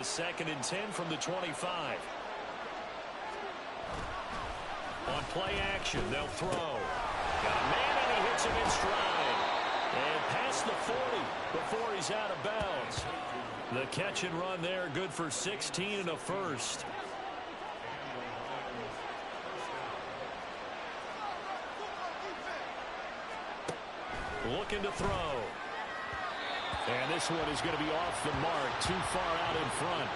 Second and 10 from the 25. On play action, they'll throw. Got a man, and he hits him in stride. And past the 40 before he's out of bounds. The catch and run there, good for 16 and a first. Looking to throw. And this one is going to be off the mark, too far out in front.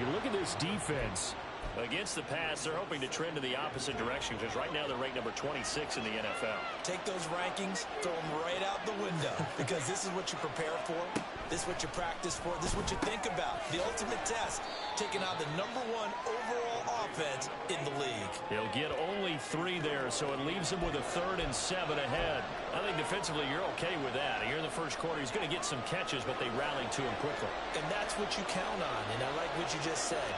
You look at this defense. Against the pass, they're hoping to trend in the opposite direction because right now they're ranked number 26 in the NFL. Take those rankings, throw them right out the window because this is what you prepare for. This is what you practice for. This is what you think about. The ultimate test, taking out the #1 overall offense in the league. He'll get only 3 there, so it leaves him with a 3rd and 7 ahead. I think defensively you're okay with that. Here in the first quarter, he's going to get some catches, but they rallied to him quickly. And that's what you count on, and I like what you just said.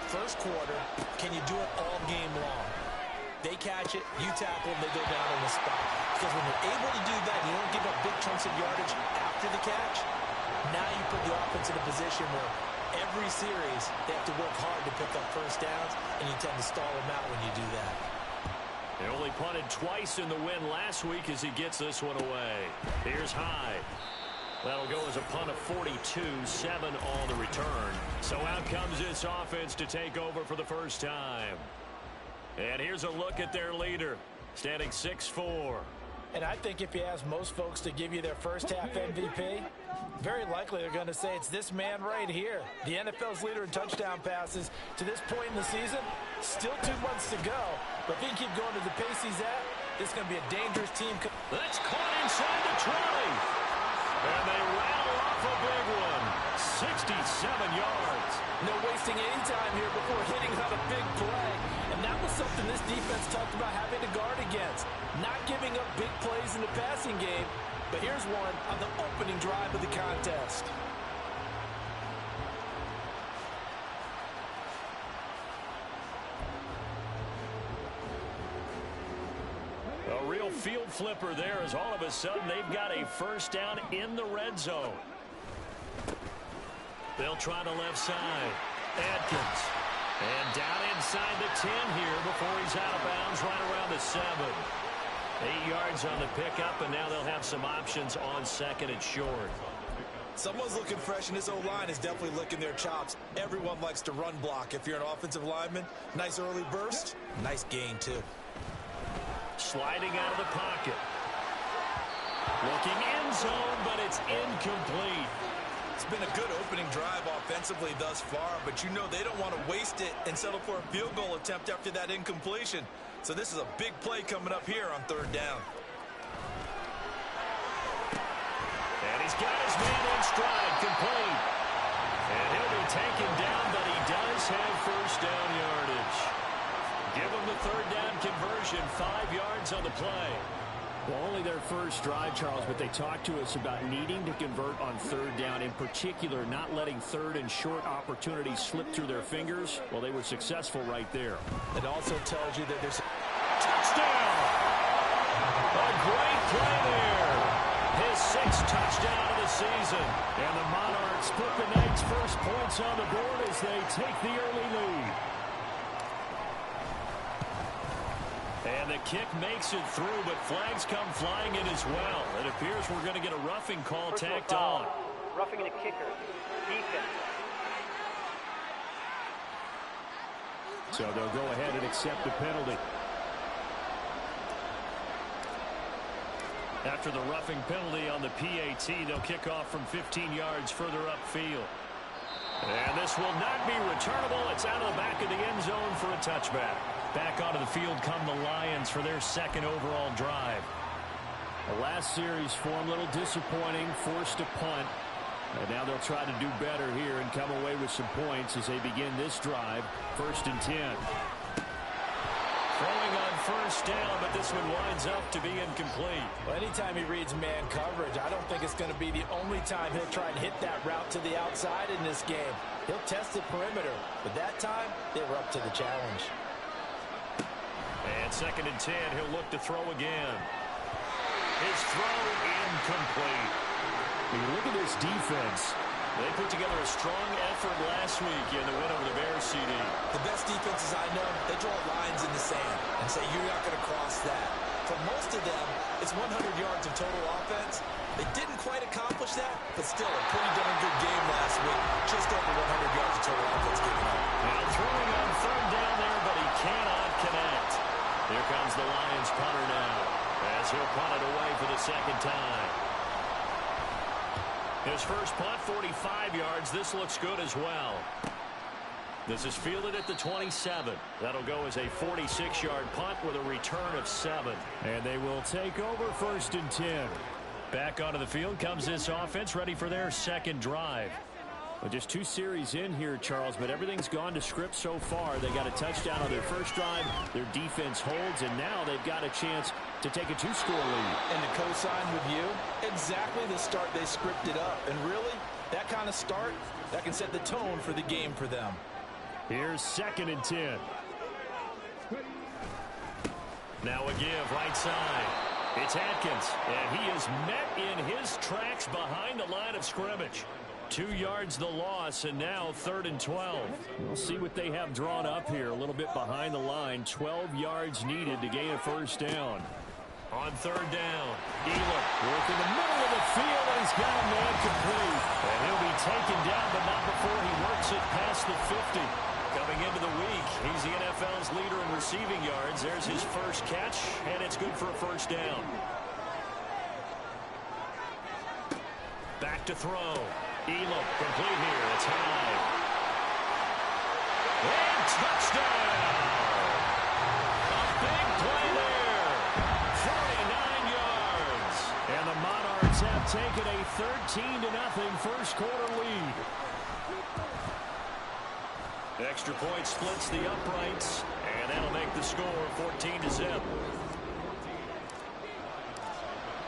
First quarter, can you do it all game long? They catch it, you tackle them, they go down on the spot. Because when you're able to do that, you don't give up big chunks of yardage after the catch. Now you put the offense in a position where every series they have to work hard to pick up first downs, and you tend to stall them out when you do that. They only punted twice in the win last week as he gets this one away. Here's Hyde. That'll go as a punt of 42, 7 on the return. So out comes this offense to take over for the first time. And here's a look at their leader, standing 6'4". And I think if you ask most folks to give you their first half MVP, very likely they're going to say it's this man right here. The NFL's leader in touchdown passes to this point in the season. Still 2 months to go. But if he can keep going to the pace he's at, this is going to be a dangerous team. That's caught inside the 20. And they rattle off a big one. 67 yards. No wasting any time here before hitting on a big play. And that was something this defense talked about having to guard against. Not giving up big plays in the passing game. But here's one on the opening drive of the contest. A real field flipper there as all of a sudden they've got a first down in the red zone. They'll try the left side. Adkins. And down inside the 10 here before he's out of bounds right around the 7. 8 yards on the pickup, and now they'll have some options on second and short. Someone's looking fresh, and this O-line is definitely licking their chops. Everyone likes to run block. If you're an offensive lineman, nice early burst, nice gain too. Sliding out of the pocket. Looking end zone, but it's incomplete. It's been a good opening drive offensively thus far, but you know they don't want to waste it and settle for a field goal attempt after that incompletion. So this is a big play coming up here on 3rd down. And he's got his man in stride, complete. And he'll be taken down, but he does have first down yardage. Give him the 3rd down conversion, 5 yards on the play. Well, only their first drive, Charles, but they talked to us about needing to convert on 3rd down, in particular not letting 3rd and short opportunities slip through their fingers. Well, they were successful right there. It also tells you that there's touchdown. A great play there. His 6th touchdown of the season. And the Monarchs put the Knights' first points on the board as they take the early lead. And the kick makes it through, but flags come flying in as well. It appears we're going to get a roughing call tacked on. Roughing the kicker. Defense. So they'll go ahead and accept the penalty. After the roughing penalty on the PAT, they'll kick off from 15 yards further upfield. And this will not be returnable. It's out of the back of the end zone for a touchback. Back onto the field come the Lions for their 2nd overall drive. The last series for them, a little disappointing, forced to punt. And now they'll try to do better here and come away with some points as they begin this drive. 1st and 10. Throwing on first down, but this one winds up to be incomplete. Well, anytime he reads man coverage, I don't think it's going to be the only time he'll try and hit that route to the outside in this game. He'll test the perimeter, but that time, they were up to the challenge. And 2nd and 10, he'll look to throw again. His throw incomplete. When you look at this defense, They put together a strong effort last week in the win over the Bears, CD. The best defenses I know, they draw lines in the sand and say, you're not going to cross that. For most of them, it's 100 yards of total offense. They didn't quite accomplish that, but still a pretty darn good game last week. Just over 100 yards of total offense given up. Now throwing on third down there, but he cannot connect. Here comes the Lions punter now, as he'll punt it away for the second time. His first punt, 45 yards. This looks good as well. This is fielded at the 27. That'll go as a 46-yard punt with a return of 7. And they will take over 1st and 10. Back onto the field comes this offense, ready for their second drive. Well, just 2 series in here, Charles, but everything's gone to script so far. They got a touchdown on their first drive. Their defense holds, and now they've got a chance to take a 2-score lead. And to co-sign with you, exactly the start they scripted up. And really, that kind of start, that can set the tone for the game for them. Here's 2nd and 10. Now a give right side. It's Atkins, and he is met in his tracks behind the line of scrimmage. 2 yards the loss, and now 3rd and 12. We'll see what they have drawn up here. A little bit behind the line. 12 yards needed to gain a first down. On 3rd down, Elam work in the middle of the field, and he's got a man complete. And he'll be taken down, but not before he works it past the 50. Coming into the week, he's the NFL's leader in receiving yards. There's his first catch, and it's good for a first down. Back to throw. Elam complete here. It's high. And touchdown! A big play there. 49 yards. And the Monarchs have taken a 13-0 first quarter lead. Extra point splits the uprights, and that'll make the score 14-0.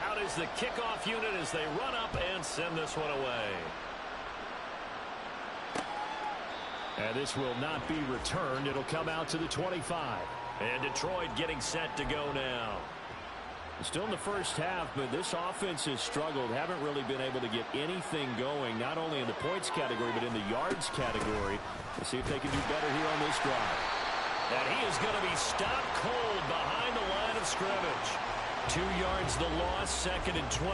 Out is the kickoff unit as they run up and send this one away. And this will not be returned. It'll come out to the 25. And Detroit getting set to go now. Still in the first half, but this offense has struggled. Haven't really been able to get anything going, not only in the points category, but in the yards category. Let's see if they can do better here on this drive. And he is going to be stopped cold behind the line of scrimmage. 2 yards the loss, 2nd and 12.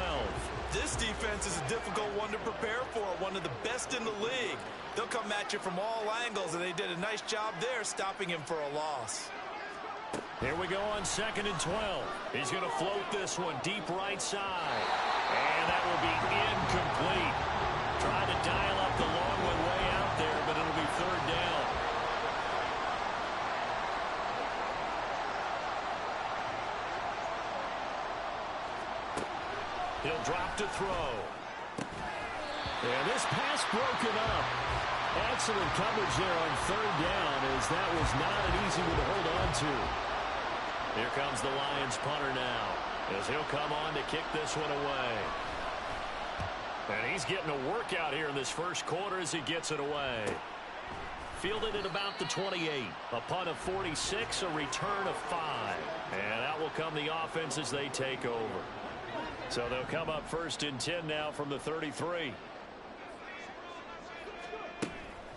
This defense is a difficult one to prepare for, one of the best in the league. They'll come at you from all angles, and they did a nice job there stopping him for a loss. Here we go on 2nd and 12. He's going to float this one deep right side. And that will be incomplete. Trying to dial up the long one way out there, but it'll be 3rd down. He'll drop to throw. And this pass broken up. Excellent coverage there on 3rd down, as that was not an easy one to hold on to. Here comes the Lions punter now, as he'll come on to kick this one away. And he's getting a workout here in this first quarter as he gets it away. Fielded at about the 28. A punt of 46, a return of 5. And out will come the offense as they take over. So they'll come up 1st and 10 now from the 33.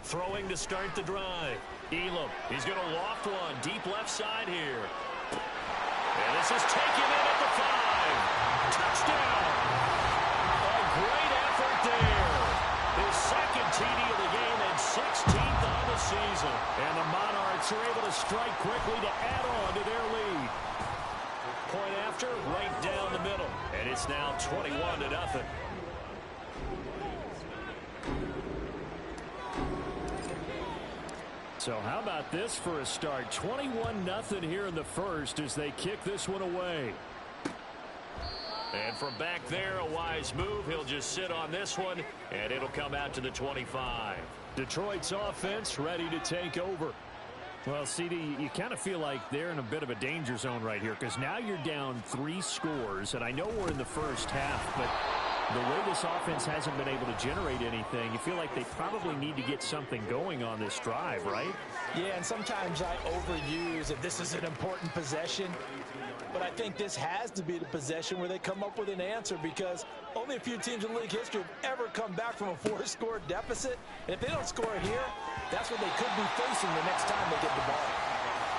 Throwing to start the drive. Elam, he's going to loft one deep left side here. And this is taken in at the 5. Touchdown! A great effort there. His 2nd TD of the game and 16th on the season. And the Monarchs are able to strike quickly to add on to their lead. Point after, right down the middle. And it's now 21-0. So how about this for a start? 21-0 here in the first as they kick this one away. And from back there, a wise move. He'll just sit on this one, and it'll come out to the 25. Detroit's offense ready to take over. Well, CD, you kind of feel like they're in a bit of a danger zone right here, because now you're down 3 scores, and I know we're in the first half, but the way this offense hasn't been able to generate anything, you feel like they probably need to get something going on this drive, right? Yeah, and sometimes I overuse if this is an important possession. But I think this has to be the possession where they come up with an answer, because only a few teams in league history have ever come back from a 4-score deficit. And if they don't score here, that's what they could be facing the next time they get the ball.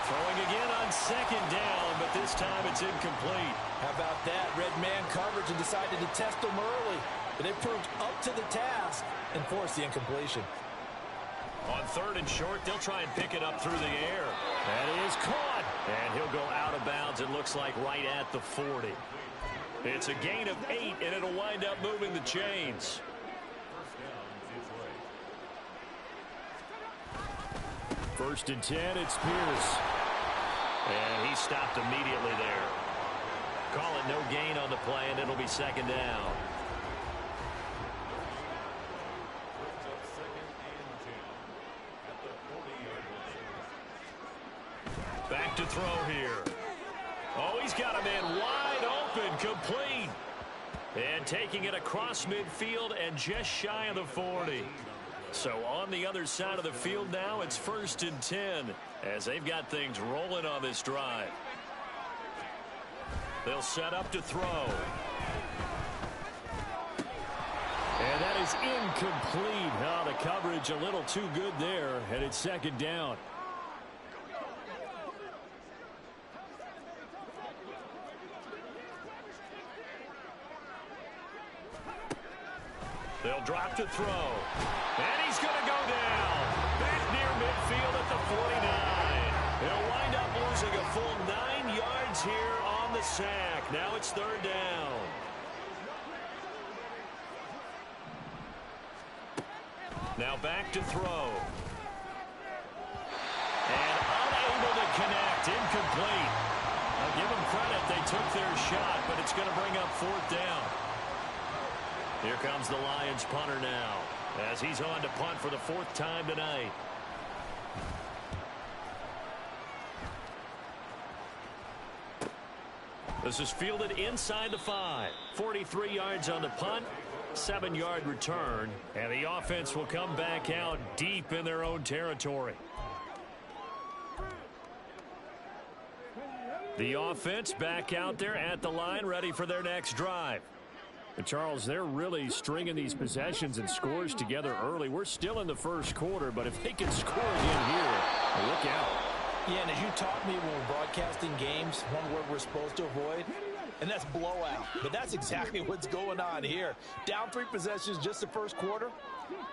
Throwing again on second down, but this time it's incomplete. How about that? Red man coverage and decided to test them early. But they proved up to the task and forced the incompletion. On third and short, they'll try and pick it up through the air. That is caught. And he'll go out of bounds, it looks like, right at the 40. It's a gain of 8, and it'll wind up moving the chains. First and 10, it's Pierce. And he stopped immediately there. Call it no gain on the play, and it'll be second down. Back to throw here. Oh, he's got a man wide open, complete. And taking it across midfield and just shy of the 40. So on the other side of the field now, it's first and 10 as they've got things rolling on this drive. They'll set up to throw. And that is incomplete. Oh, the coverage a little too good there, and it's second down. They'll drop to throw. And he's going to go down. Back near midfield at the 49. He'll wind up losing a full 9 yards here on the sack. Now it's third down. Now back to throw. And unable to connect. Incomplete. I'll give them credit. They took their shot, but it's going to bring up fourth down. Here comes the Lions punter now, as he's on to punt for the 4th time tonight. This is fielded inside the 5. 43 yards on the punt, 7-yard return, and the offense will come back out deep in their own territory. The offense back out there at the line, ready for their next drive. And Charles, they're really stringing these possessions and scores together early. We're still in the first quarter, but if they can score again here, look out. Yeah, and as you taught me when we're broadcasting games, one word we're supposed to avoid, and that's blowout. But that's exactly what's going on here. Down 3 possessions just the first quarter.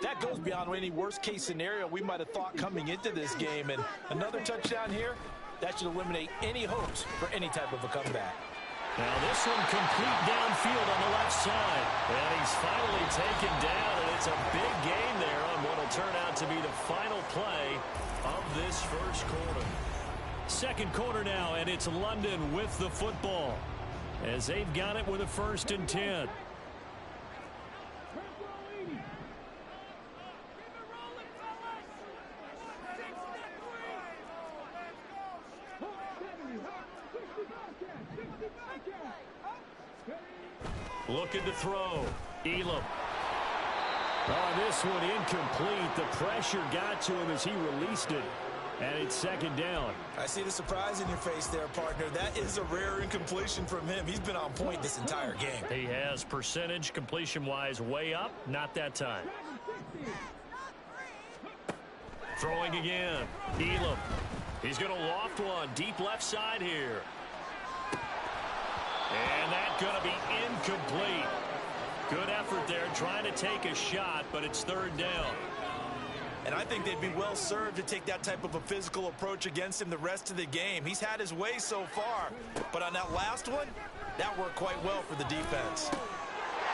That goes beyond any worst-case scenario we might have thought coming into this game. And another touchdown here, that should eliminate any hopes for any type of a comeback. Now this one complete downfield on the left side. And he's finally taken down, and it's a big gain there on what will turn out to be the final play of this first quarter. Second quarter now, and it's London with the football as they've got it with a 1st and 10. Looking to throw. Elam. Oh, this one incomplete. The pressure got to him as he released it. And it's second down. I see the surprise in your face there, partner. That is a rare incompletion from him. He's been on point this entire game. He has percentage completion-wise way up. Not that time. Throwing again. Elam. He's going to loft one. Deep left side here. And that's going to be incomplete. Good effort there trying to take a shot, but it's third down. And I think they'd be well served to take that type of a physical approach against him the rest of the game. He's had his way so far, but on that last one, that worked quite well for the defense.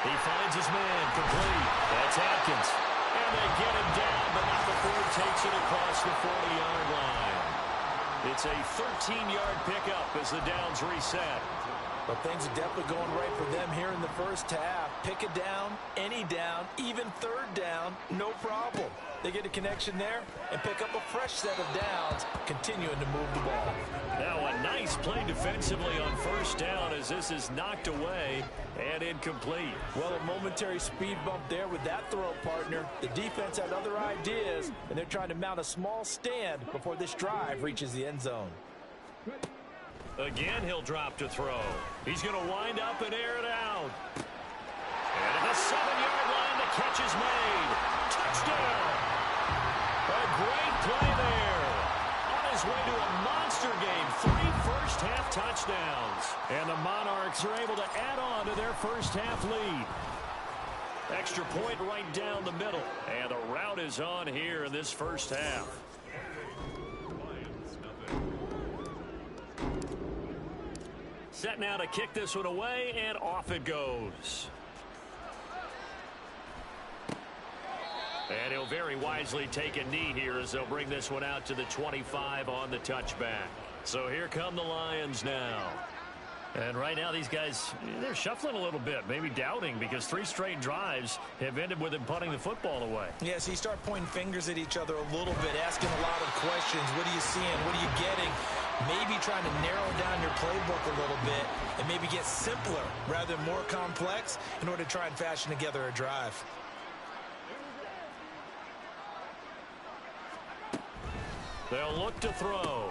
He finds his man, complete. That's Atkins. And they get him down, but not before he takes it across the 40-yard line. It's a 13-yard pickup as the downs reset. But things are definitely going right for them here in the first half. Pick it down, any down, even third down, no problem. They get a connection there and pick up a fresh set of downs, continuing to move the ball. Now a nice play defensively on first down as this is knocked away and incomplete. Well, a momentary speed bump there with that throw, partner. The defense had other ideas, and they're trying to mount a small stand before this drive reaches the end zone. Again, he'll drop to throw. He's going to wind up and air it out. And at the 7-yard line, the catch is made. Touchdown! A great play there. On his way to a monster game. 3 first-half touchdowns. And the Monarchs are able to add on to their first-half lead. Extra point right down the middle. And the route is on here in this first half. Set now to kick this one away, and off it goes. And he'll very wisely take a knee here as they'll bring this one out to the 25 on the touchback. So here come the Lions now. And right now these guys, they're shuffling a little bit, maybe doubting, because 3 straight drives have ended with them punting the football away. Yeah, so you start pointing fingers at each other a little bit, asking a lot of questions. What are you seeing? What are you getting? Maybe trying to narrow down your playbook a little bit and maybe get simpler rather than more complex in order to try and fashion together a drive. They'll look to throw.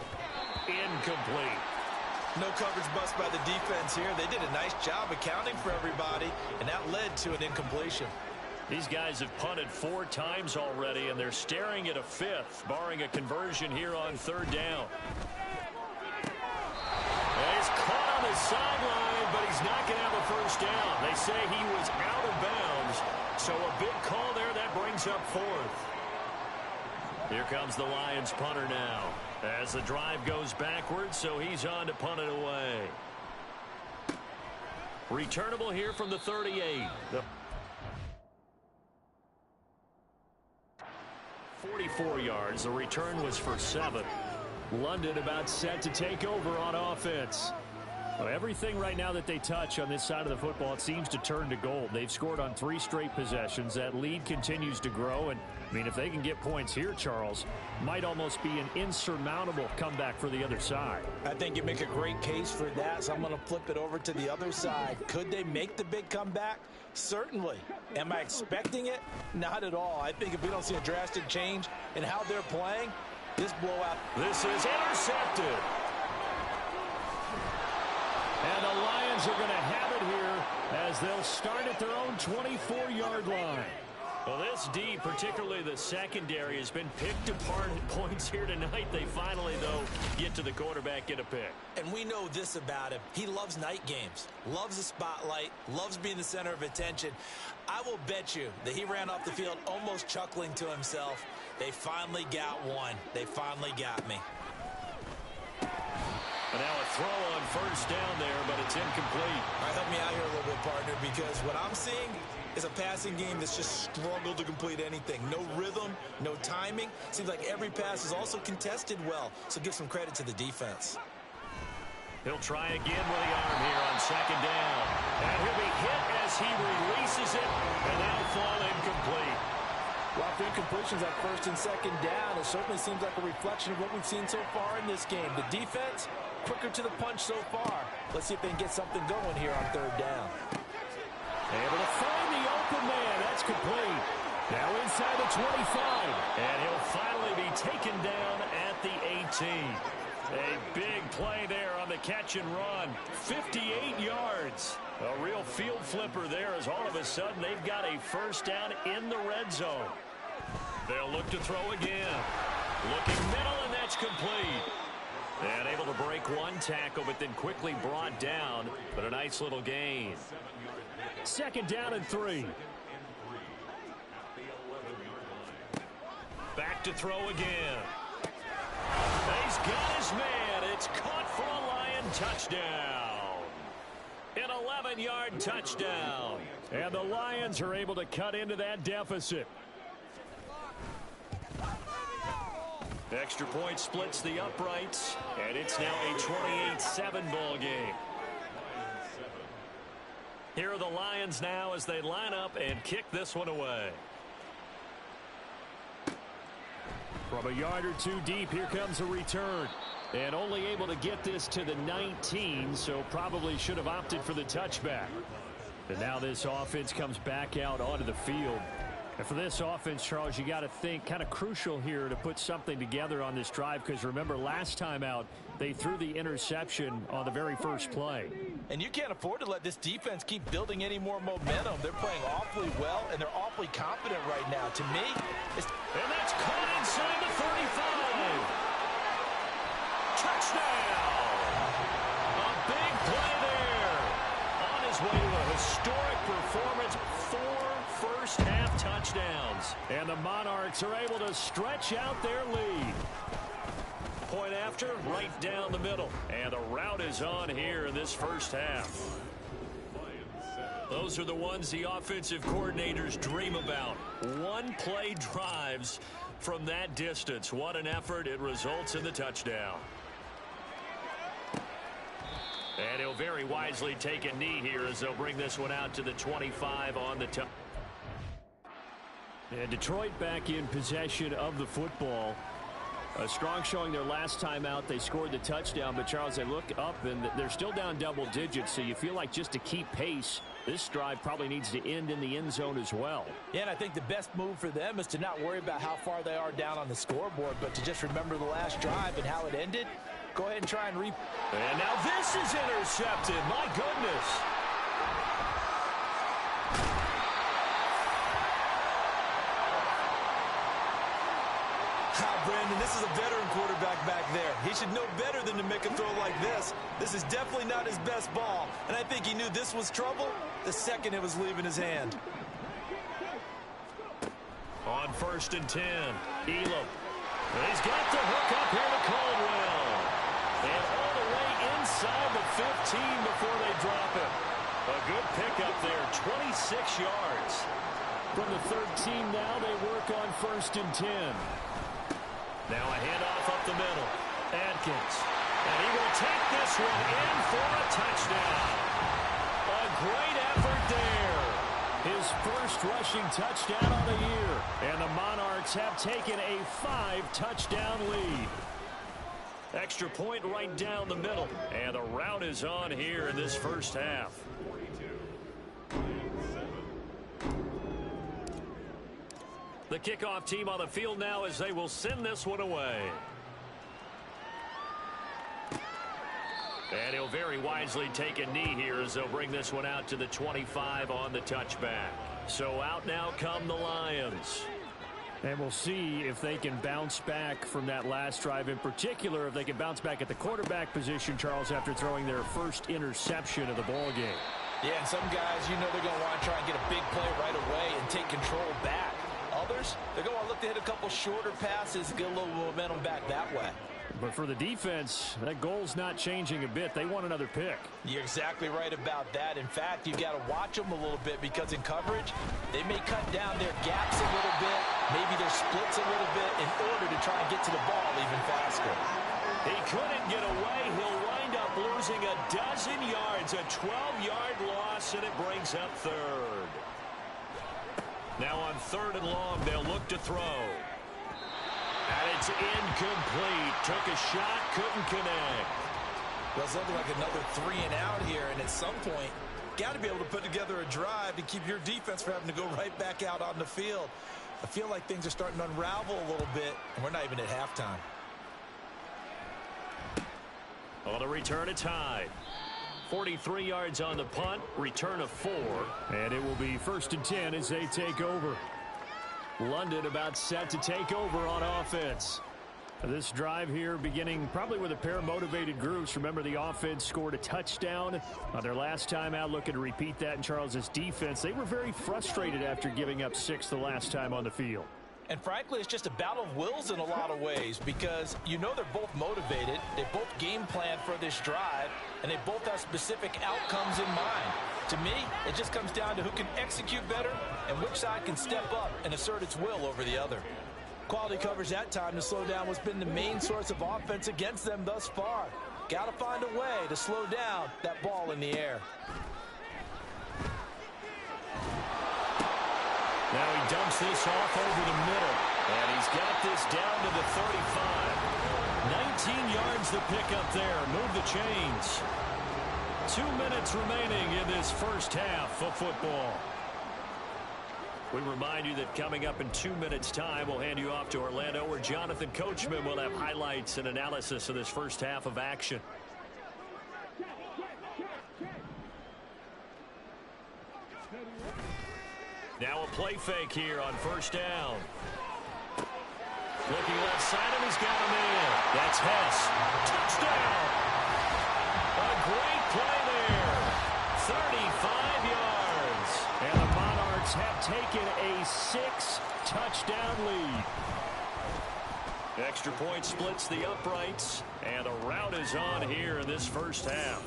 Incomplete. No coverage bust by the defense here. They did a nice job accounting for everybody, and that led to an incompletion. These guys have punted 4 times already, and they're staring at a 5th, barring a conversion here on 3rd down. And he's caught on the sideline, but he's not going to have a first down. They say he was out of bounds, so a big call there that brings up 4th. Here comes the Lions punter now as the drive goes backwards, so he's on to punt it away. Returnable here from the 38. 44 yards. The return was for 7. London about set to take over on offense. Well, everything right now that they touch on this side of the football, it seems to turn to gold. They've scored on 3 straight possessions. That lead continues to grow. And, I mean, if they can get points here, Charles, might almost be an insurmountable comeback for the other side. I think you make a great case for that, so I'm going to flip it over to the other side. Could they make the big comeback? Certainly. Am I expecting it? Not at all. I think if we don't see a drastic change in how they're playing, this blowout. This is intercepted. And the Lions are going to have it here as they'll start at their own 24-yard line. Well, this D, particularly the secondary, has been picked apart at points here tonight. They finally, though, get to the quarterback, get a pick. And we know this about him. He loves night games, loves the spotlight, loves being the center of attention. I will bet you that he ran off the field almost chuckling to himself. They finally got one. They finally got me. And now a throw on first down there, but it's incomplete. All right, help me out here a little bit, partner, because what I'm seeing is a passing game that's just struggled to complete anything. No rhythm, no timing. Seems like every pass is also contested well, so give some credit to the defense. He'll try again with the arm here on 2nd down. And he'll be hit as he releases it, and that'll fall incomplete. Well, if incompletions on 1st and 2nd down, it certainly seems like a reflection of what we've seen so far in this game. The defense, quicker to the punch so far. Let's see if they can get something going here on 3rd down. Able to find the open man. That's complete. Now inside the 25. And he'll finally be taken down at the 18. A big play there on the catch and run. 58 yards. A real field flipper there as all of a sudden they've got a first down in the red zone. They'll look to throw again. Looking middle, and that's complete. And able to break one tackle, but then quickly brought down. But a nice little gain. 2nd down and 3. Back to throw again. He's got his man. It's caught for a Lion touchdown. An 11-yard touchdown. And the Lions are able to cut into that deficit. Extra point splits the uprights, and it's now a 28-7 ball game. Here are the Lions now as they line up and kick this one away. From a yard or 2 deep, here comes a return. And only able to get this to the 19, so probably should have opted for the touchback. And now this offense comes back out onto the field. And for this offense, Charles, you got to think kind of crucial here to put something together on this drive, because remember last time out they threw the interception on the very first play. And you can't afford to let this defense keep building any more momentum. They're playing awfully well, and they're awfully confident right now. To me, and that's caught inside the 35. Touchdown! A big play there. On his way to a historic performance, 4 first-half touchdowns. And the Monarchs are able to stretch out their lead. Point after, right down the middle. And the route is on here in this first half. Those are the ones the offensive coordinators dream about. One-play drives from that distance. What an effort. It results in the touchdown. And he'll very wisely take a knee here as they'll bring this one out to the 25 on the touch. And Detroit back in possession of the football. A strong showing their last time out. They scored the touchdown, but Charles, they look up and they're still down double digits, so you feel like just to keep pace, this drive probably needs to end in the end zone as well. Yeah, and I think the best move for them is to not worry about how far they are down on the scoreboard, but to just remember the last drive and how it ended. Go ahead and try and And now this is intercepted. My goodness. Brandon, this is a veteran quarterback back there. He should know better than to make a throw like this. This is definitely not his best ball, and I think he knew this was trouble the second it was leaving his hand. On 1st and 10, Elam. He's got the hook up here to Caldwell. And all the way inside the 15 before they drop it. A good pickup there, 26 yards. From the 13 now, they work on 1st and 10. Now a handoff up the middle. Adkins. And he will take this one in for a touchdown. A great effort there. His first rushing touchdown of the year. And the Monarchs have taken a 5-touchdown lead. Extra point right down the middle. And the route is on here in this first half. The kickoff team on the field now as they will send this one away. And he'll very wisely take a knee here as they'll bring this one out to the 25 on the touchback. So out now come the Lions. And we'll see if they can bounce back from that last drive, in particular if they can bounce back at the quarterback position, Charles, after throwing their first interception of the ball game. Yeah, and some guys, you know they're going to want to try and get a big play right away and take control back. Others, they're going to look to hit a couple shorter passes and get a little momentum back that way. But for the defense, that goal's not changing a bit. They want another pick. You're exactly right about that. In fact, you've got to watch them a little bit because in coverage, they may cut down their gaps a little bit, maybe their splits a little bit in order to try and get to the ball even faster. He couldn't get away. He'll wind up losing a dozen yards, a 12-yard loss, and it brings up third. Now on 3rd and long, they'll look to throw. And it's incomplete. Took a shot, couldn't connect. Well, it's looking like another 3 and out here, and at some point, got to be able to put together a drive to keep your defense from having to go right back out on the field. I feel like things are starting to unravel a little bit, and we're not even at halftime. On the return, it's Hyde. 43 yards on the punt, return of 4. And it will be 1st and 10 as they take over. London about set to take over on offense. This drive here beginning probably with a pair of motivated groups. Remember, the offense scored a touchdown on their last time out, looking to repeat that in Charles's defense. They were very frustrated after giving up 6 the last time on the field. And frankly, it's just a battle of wills in a lot of ways because you know they're both motivated, they both game plan for this drive, and they both have specific outcomes in mind. To me, it just comes down to who can execute better and which side can step up and assert its will over the other. Quality coverage that time to slow down what's been the main source of offense against them thus far. Got to find a way to slow down that ball in the air. Now he dumps this off over the middle. And he's got this down to the 35. 19 yards to pick up there. Move the chains. 2 minutes remaining in this first half of football. We remind you that coming up in 2 minutes' time, we'll hand you off to Orlando, where Jonathan Coachman will have highlights and analysis of this first half of action. Now a play fake here on first down. Looking left side, and he's got him in. That's Hess. Touchdown! A great play there. 35 yards. And the Monarchs have taken a 6-touchdown lead. Extra point splits the uprights, and a rout is on here in this first half.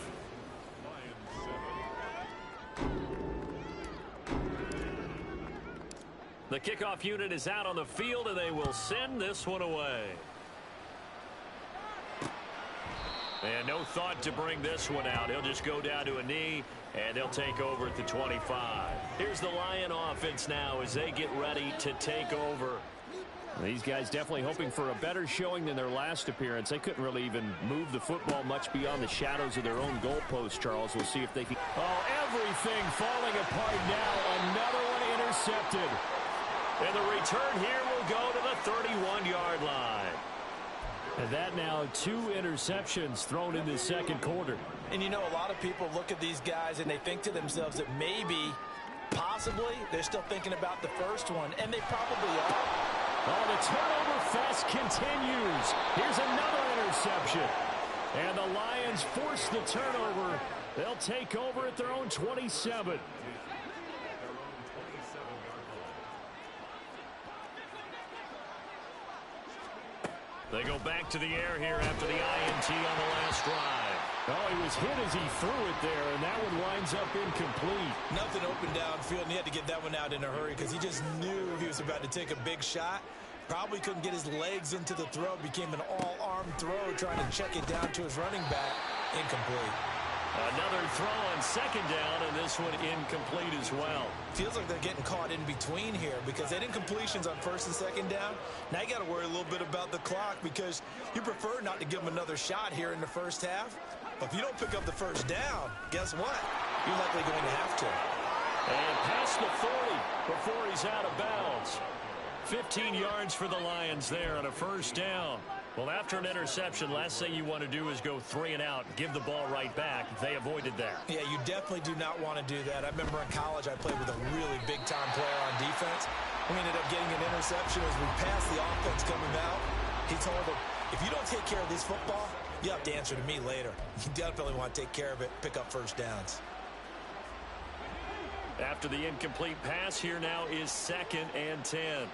The kickoff unit is out on the field, and they will send this one away. And no thought to bring this one out. He'll just go down to a knee, and they'll take over at the 25. Here's the Lion offense now as they get ready to take over. These guys definitely hoping for a better showing than their last appearance. They couldn't really even move the football much beyond the shadows of their own goalpost, Charles. We'll see if they can. Oh, everything falling apart now. Another one intercepted. And the return here will go to the 31-yard line. And that now 2 interceptions thrown in the second quarter. And you know, a lot of people look at these guys and they think to themselves that maybe, possibly, they're still thinking about the first one. And they probably are. Oh, the turnover fest continues. Here's another interception. And the Lions force the turnover. They'll take over at their own 27. They go back to the air here after the INT on the last drive. Oh, he was hit as he threw it there, and that one winds up incomplete. Nothing open downfield, and he had to get that one out in a hurry because he just knew he was about to take a big shot. Probably couldn't get his legs into the throw. Became an all-arm throw, trying to check it down to his running back. Incomplete. Another throw on second down, and this one incomplete as well. Feels like they're getting caught in between here because they didn't completions on first and second down. Now you got to worry a little bit about the clock because you prefer not to give them another shot here in the first half. But if you don't pick up the first down, guess what? You're likely going to have to. And past the 40 before he's out of bounds. 15 yards for the Lions there on a first down. Well, after an interception, last thing you want to do is go 3 and out, give the ball right back. They avoided that. Yeah, you definitely do not want to do that. I remember in college I played with a really big-time player on defense. We ended up getting an interception as we passed the offense coming out. He told him, if you don't take care of this football, you have to answer to me later. You definitely want to take care of it, pick up first downs. After the incomplete pass, here now is 2nd and 10.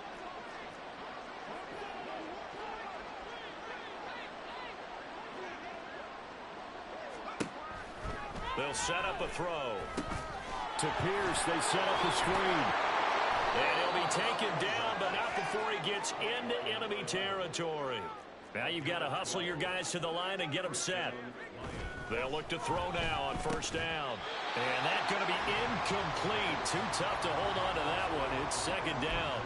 They'll set up a throw. To Pierce, they set up the screen. And he'll be taken down, but not before he gets into enemy territory. Now you've got to hustle your guys to the line and get them set. They'll look to throw now on first down. And that's going to be incomplete. Too tough to hold on to that one. It's 2nd down.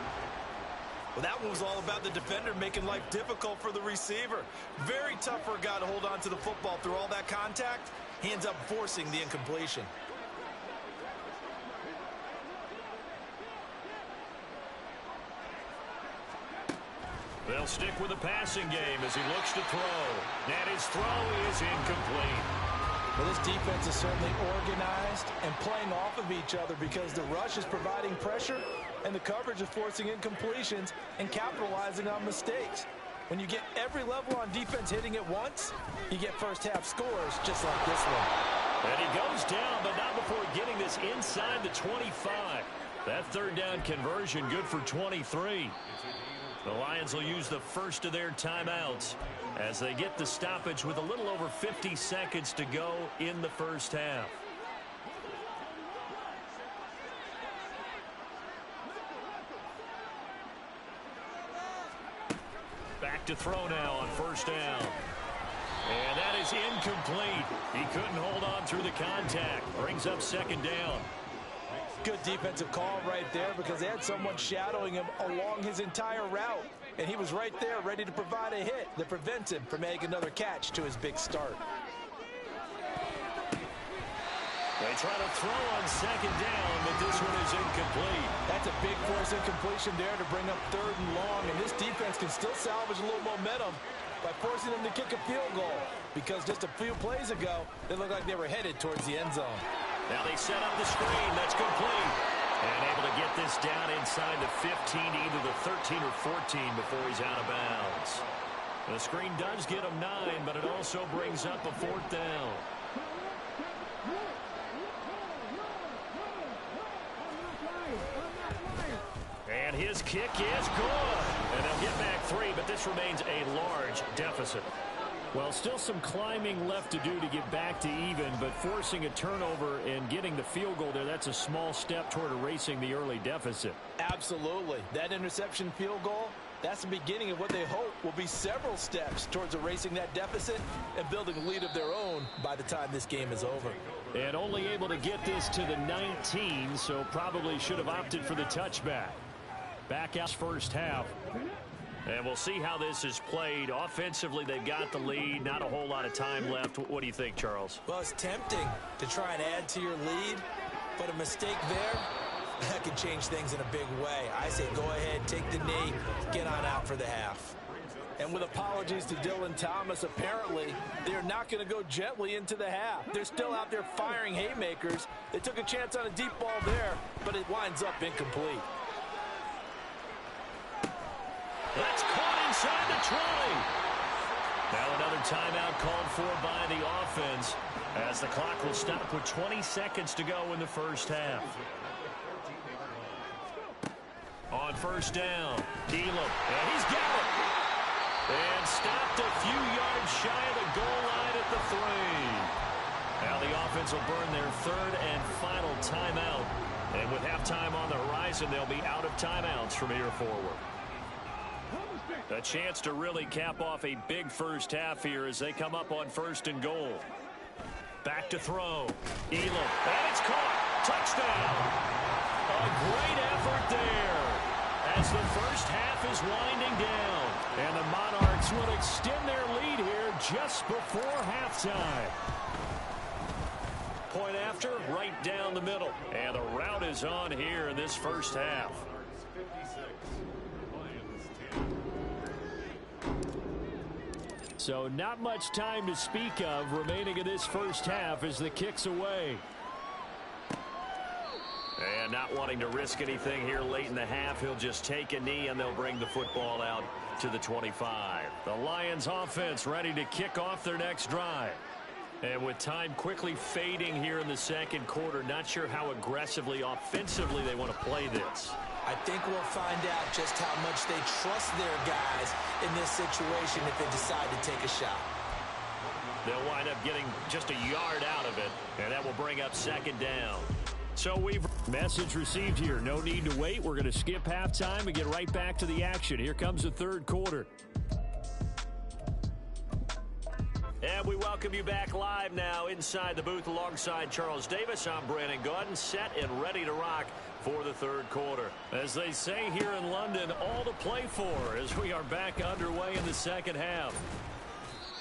Well, that one was all about the defender making life difficult for the receiver. Very tough for a guy to hold on to the football through all that contact. He ends up forcing the incompletion. They'll stick with the passing game as he looks to throw. And his throw is incomplete. Well, this defense is certainly organized and playing off of each other because the rush is providing pressure and the coverage is forcing incompletions and capitalizing on mistakes. When you get every level on defense hitting at once, you get first-half scores just like this one. And he goes down, but not before getting this inside the 25. That 3rd down conversion good for 23. The Lions will use the first of their timeouts as they get the stoppage with a little over 50 seconds to go in the first half. Back to throw now on first down. And that is incomplete. He couldn't hold on through the contact. Brings up 2nd down. Good defensive call right there because they had someone shadowing him along his entire route. And he was right there ready to provide a hit that prevents him from making another catch to his big start. They try to throw on second down, but this one is incomplete. That's a big force incompletion there to bring up 3rd and long, and this defense can still salvage a little momentum by forcing them to kick a field goal, because just a few plays ago, they looked like they were headed towards the end zone. Now they set up the screen. That's complete. And able to get this down inside the 15 to either the 13 or 14 before he's out of bounds. The screen does get him 9, but it also brings up a 4th down. And his kick is good. And they'll get back 3, but this remains a large deficit. Well, still some climbing left to do to get back to even, but forcing a turnover and getting the field goal there, that's a small step toward erasing the early deficit. Absolutely. That interception field goal, that's the beginning of what they hope will be several steps towards erasing that deficit and building a lead of their own by the time this game is over. And only able to get this to the 19, so probably should have opted for the touchback. Back out first half. And we'll see how this is played. Offensively, they've got the lead. Not a whole lot of time left. What do you think, Charles? Well, it's tempting to try and add to your lead, but a mistake there, that could change things in a big way. I say go ahead, take the knee, get on out for the half. And with apologies to Dylan Thomas, apparently they're not going to go gently into the half. They're still out there firing haymakers. They took a chance on a deep ball there, but it winds up incomplete. That's caught inside the 20. Now another timeout called for by the offense as the clock will stop with 20 seconds to go in the first half. On first down, Elam, and he's got it. And stopped a few yards shy of the goal line at the 3. Now the offense will burn their 3rd and final timeout. And with halftime on the horizon, they'll be out of timeouts from here forward. A chance to really cap off a big first half here as they come up on 1st and goal. Back to throw. Elam, and it's caught. Touchdown. A great effort there as the first half is winding down. And the Monarchs will extend their lead here just before halftime. Point after, right down the middle. And the route is on here in this first half. So not much time to speak of remaining in this first half as the kick's away. And not wanting to risk anything here late in the half, he'll just take a knee and they'll bring the football out to the 25. The Lions offense ready to kick off their next drive. And with time quickly fading here in the second quarter, not sure how aggressively, offensively they want to play this. I think we'll find out just how much they trust their guys in this situation if they decide to take a shot. They'll wind up getting just a yard out of it, and that will bring up second down. So we've... Message received here. No need to wait. We're going to skip halftime and get right back to the action. Here comes the third quarter. And we welcome you back live now inside the booth alongside Charles Davis. I'm Brandon Gaudin, set and ready to rock for the third quarter. As they say here in London, all to play for as we are back underway in the second half.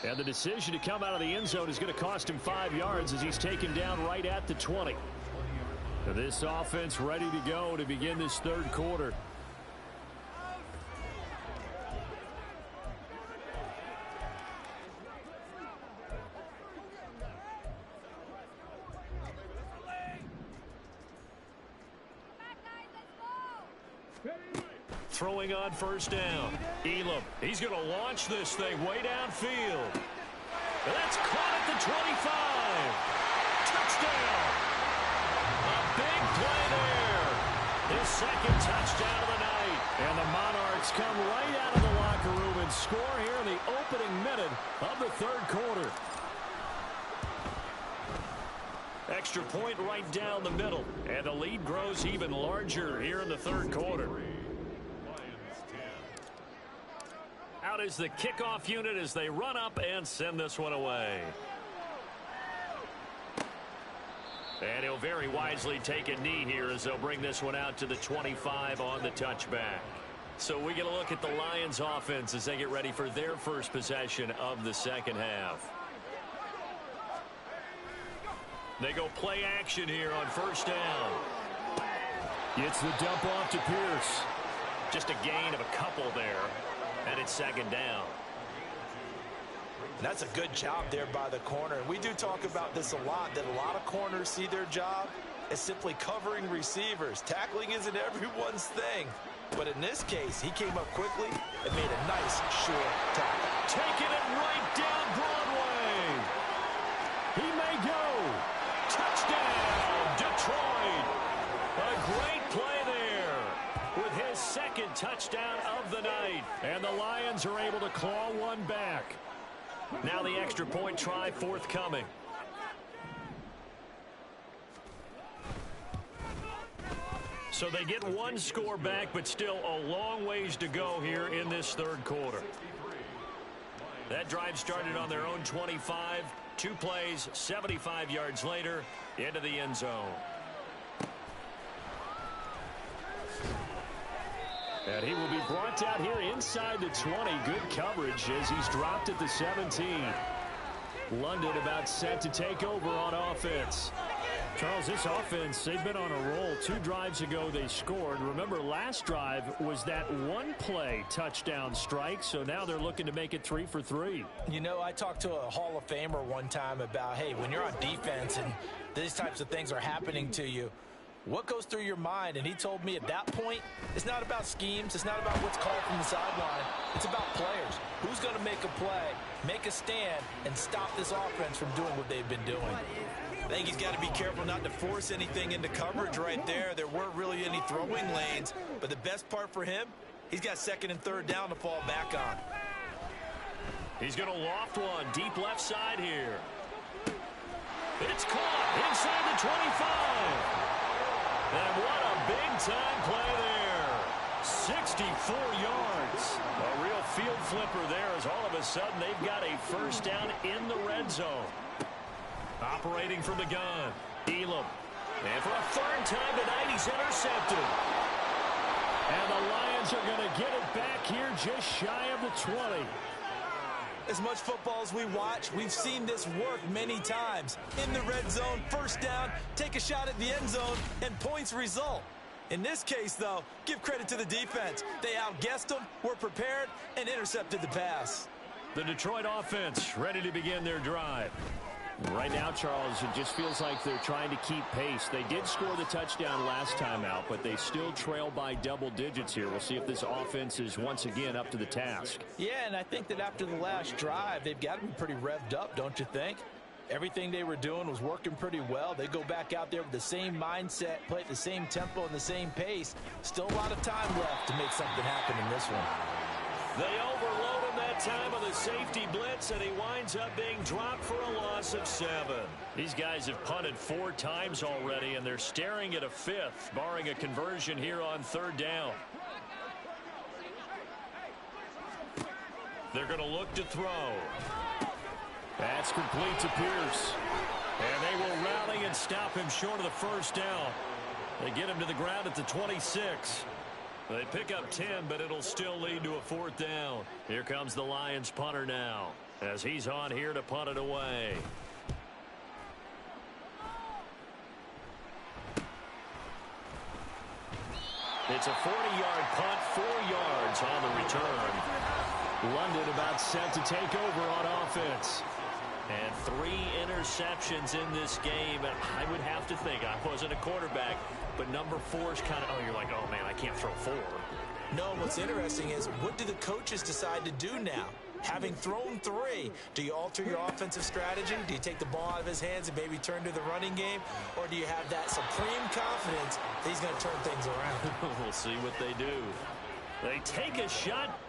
And the decision to come out of the end zone is going to cost him 5 yards as he's taken down right at the 20. This offense ready to go to begin this third quarter. Throwing on first down. Elam, he's going to launch this thing way downfield. And that's caught at the 25. Touchdown. A big play there. His second touchdown of the night. And the Monarchs come right out of the locker room and score here in the opening minute of the third quarter. Extra point right down the middle. And the lead grows even larger here in the third quarter. Out is the kickoff unit as they run up and send this one away. And he'll very wisely take a knee here as they'll bring this one out to the 25 on the touchback. So we get a look at the Lions offense as they get ready for their first possession of the second half. They go play action here on first down. Gets the dump off to Pierce. Just a gain of a couple there, and it's second down. That's a good job there by the corner. We do talk about this a lot, that a lot of corners see their job as simply covering receivers. Tackling isn't everyone's thing. But in this case, he came up quickly and made a nice short tackle. Taking it right down Broadway. He may go. Touchdown, Detroit. A great play there with his second touchdown of the night. And the Lions are able to claw one back. Now the extra point try forthcoming. So they get one score back, but still a long ways to go here in this third quarter. That drive started on their own 25. 2 plays, 75 yards later, into the end zone. And he will be brought down here inside the 20. Good coverage as he's dropped at the 17. London about set to take over on offense. Charles, this offense, they've been on a roll. 2 drives ago they scored. Remember, last drive was that one-play touchdown strike, so now they're looking to make it 3 for 3. You know, I talked to a Hall of Famer one time about, hey, when you're on defense and these types of things are happening to you, what goes through your mind? And he told me at that point, it's not about schemes. It's not about what's called from the sideline. It's about players. Who's going to make a play, make a stand, and stop this offense from doing what they've been doing? I think he's got to be careful not to force anything into coverage right there. There weren't really any throwing lanes. But the best part for him, he's got second and third down to fall back on. He's going to loft one deep left side here. It's caught inside the 25. And what a big-time play there. 64 yards. A real field flipper there as all of a sudden they've got a first down in the red zone. Operating from the gun, Elam. And for a third time tonight, he's intercepted. And the Lions are going to get it back here just shy of the 20. As much football as we watch, we've seen this work many times. In the red zone, first down, take a shot at the end zone, and points result. In this case, though, give credit to the defense. They outguessed them, were prepared, and intercepted the pass. The Detroit offense ready to begin their drive. Right now, Charles, it just feels like they're trying to keep pace. They did score the touchdown last time out, but they still trail by double digits here. We'll see if this offense is once again up to the task. Yeah, and I think that after the last drive, they've got to be pretty revved up, don't you think? Everything they were doing was working pretty well. They go back out there with the same mindset, play at the same tempo and the same pace. Still a lot of time left to make something happen in this one. They overload him that time with a safety blitz, and he winds up being dropped for a loss of 7. These guys have punted 4 times already, and they're staring at a 5th, barring a conversion here on third down. They're going to look to throw. That's complete to Pierce. And they will rally and stop him short of the first down. They get him to the ground at the 26. They pick up 10, but it'll still lead to a 4th down. Here comes the Lions punter now, as he's on here to punt it away. It's a 40-yard punt, 4 yards on the return. London about set to take over on offense. And 3 interceptions in this game. And I would have to think, I wasn't a quarterback, but number 4 is kind of, oh, you're like, oh, man, I can't throw 4. No, what's interesting is, what do the coaches decide to do now? Having thrown 3, do you alter your offensive strategy? Do you take the ball out of his hands and maybe turn to the running game? Or do you have that supreme confidence that he's going to turn things around? We'll see what they do. They take a shot.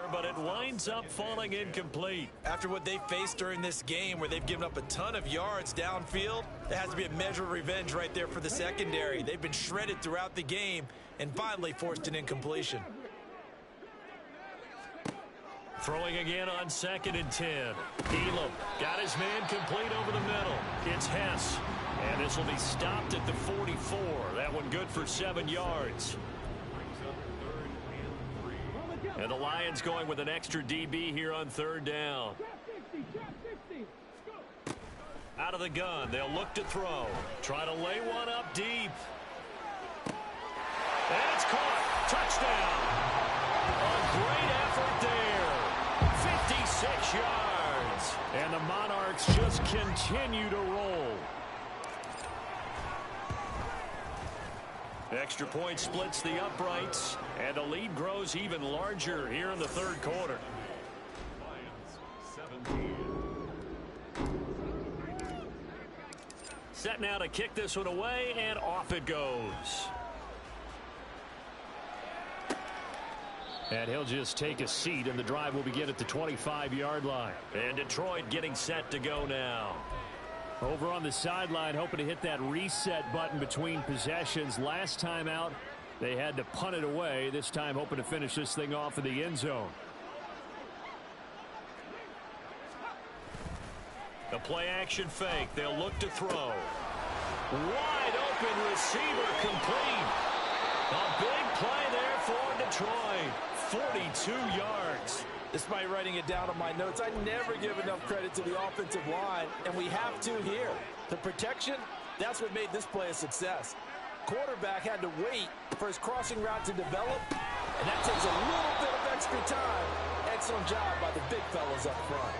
But it winds up falling incomplete. After what they faced during this game, where they've given up a ton of yards downfield, there has to be a measure of revenge right there for the secondary. They've been shredded throughout the game and finally forced an incompletion. Throwing again on 2nd and 10. Elam got his man complete over the middle. It's Hess. And this will be stopped at the 44. That one good for 7 yards. And the Lions going with an extra DB here on 3rd down. Out of the gun. They'll look to throw. Try to lay one up deep. And it's caught. Touchdown. A great effort there. 56 yards. And the Monarchs just continue to roll. Extra point splits the uprights, and the lead grows even larger here in the 3rd quarter. Set now to kick this one away, and off it goes. And he'll just take a seat, and the drive will begin at the 25-yard line. And Detroit getting set to go now. Over on the sideline, hoping to hit that reset button between possessions. Last time out, they had to punt it away. This time, hoping to finish this thing off in the end zone. The play-action fake. They'll look to throw. Wide open receiver complete. A big play there for Detroit. 42 yards. Despite writing it down on my notes, I never give enough credit to the offensive line, and we have to here. The protection, that's what made this play a success. Quarterback had to wait for his crossing route to develop, and that takes a little bit of extra time. Excellent job by the big fellas up front.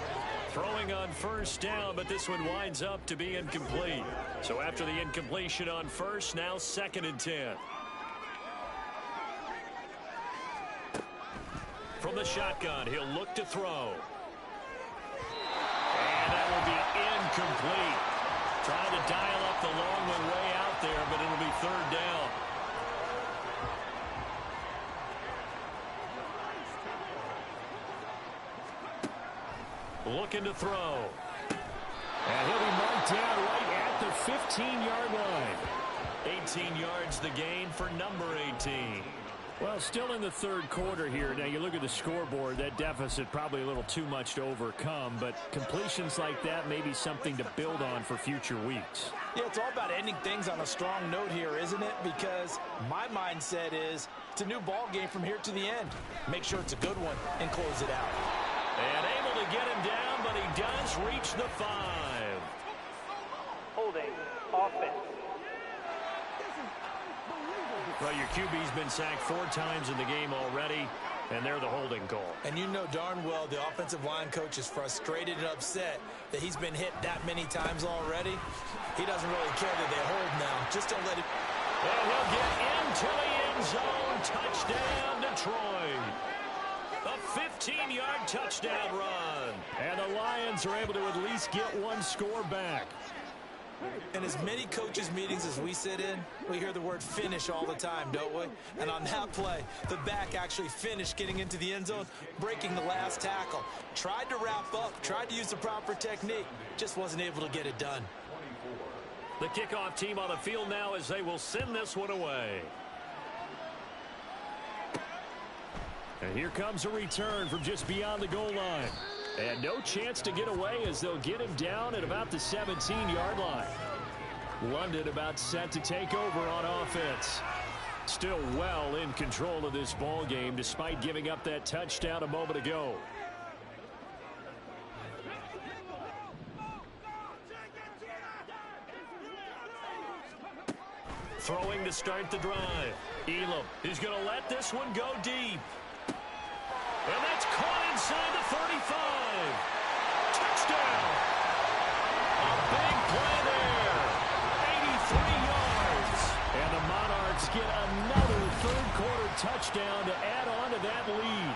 Throwing on 1st down, but this one winds up to be incomplete. So after the incompletion on 1st, now 2nd and 10. From the shotgun, he'll look to throw. And that will be incomplete. Trying to dial up the long one way out there, but it'll be 3rd down. Looking to throw. And he'll be marked down right at the 15-yard line. 18 yards the gain for number 18. Well, still in the 3rd quarter here. Now, you look at the scoreboard, that deficit probably a little too much to overcome, but completions like that may be something to build on for future weeks. Yeah, it's all about ending things on a strong note here, isn't it? Because my mindset is it's a new ball game from here to the end. Make sure it's a good one and close it out. And able to get him down, but he does reach the 5. Holding. Offense. Well, your QB's been sacked 4 times in the game already, and they're the holding call. And you know darn well the offensive line coach is frustrated and upset that he's been hit that many times already. He doesn't really care that they hold now. Just don't let it. And he'll get into the end zone. Touchdown, Detroit. A 15-yard touchdown run. And the Lions are able to at least get one score back. In as many coaches' meetings as we sit in, we hear the word finish all the time, don't we? And on that play, the back actually finished getting into the end zone, breaking the last tackle. Tried to wrap up, tried to use the proper technique, just wasn't able to get it done. The kickoff team on the field now as they will send this one away. And here comes a return from just beyond the goal line. And no chance to get away as they'll get him down at about the 17-yard line. London about set to take over on offense. Still well in control of this ball game despite giving up that touchdown a moment ago. Throwing to start the drive. Elam is going to let this one go deep. And that's caught inside the 35. Touchdown. A big play there. 83 yards. And the Monarchs get another third-quarter touchdown to add on to that lead.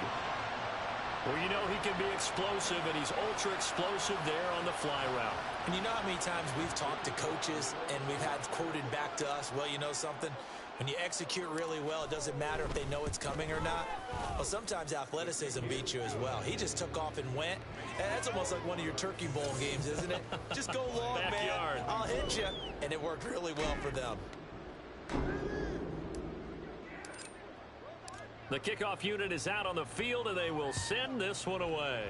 Well, you know he can be explosive, and he's ultra-explosive there on the fly route. And you know how many times we've talked to coaches and we've had quoted back to us, well, you know something? When you execute really well, it doesn't matter if they know it's coming or not. Well, sometimes athleticism beats you as well. He just took off and went. And that's almost like one of your Turkey Bowl games, isn't it? Just go long, Backyard. man. I'll hit you. And it worked really well for them. The kickoff unit is out on the field, and they will send this one away.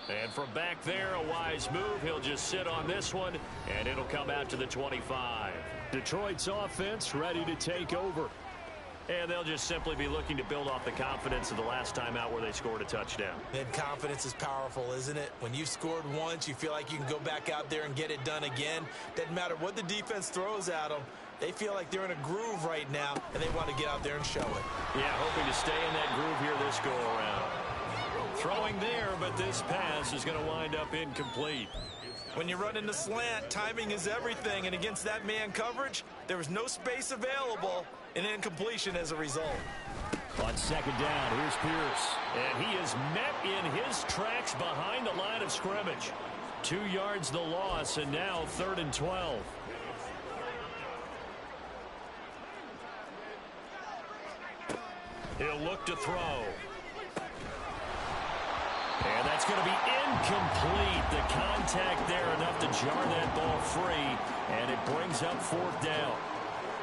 And from back there, a wise move. He'll just sit on this one, and it'll come out to the 25. Detroit's offense ready to take over. And they'll just simply be looking to build off the confidence of the last time out where they scored a touchdown. And confidence is powerful, isn't it? When you've scored once, you feel like you can go back out there and get it done again. Doesn't matter what the defense throws at them. They feel like they're in a groove right now, and they want to get out there and show it. Yeah, hoping to stay in that groove here this go-around. Throwing there, but this pass is going to wind up incomplete. When you run into slant, timing is everything, and against that man coverage, there was no space available, and incompletion as a result. On second down, here's Pierce. And he is met in his tracks behind the line of scrimmage. 2 yards the loss, and now 3rd and 12. He'll look to throw. And that's going to be incomplete. The contact there enough to jar that ball free, and it brings up 4th down.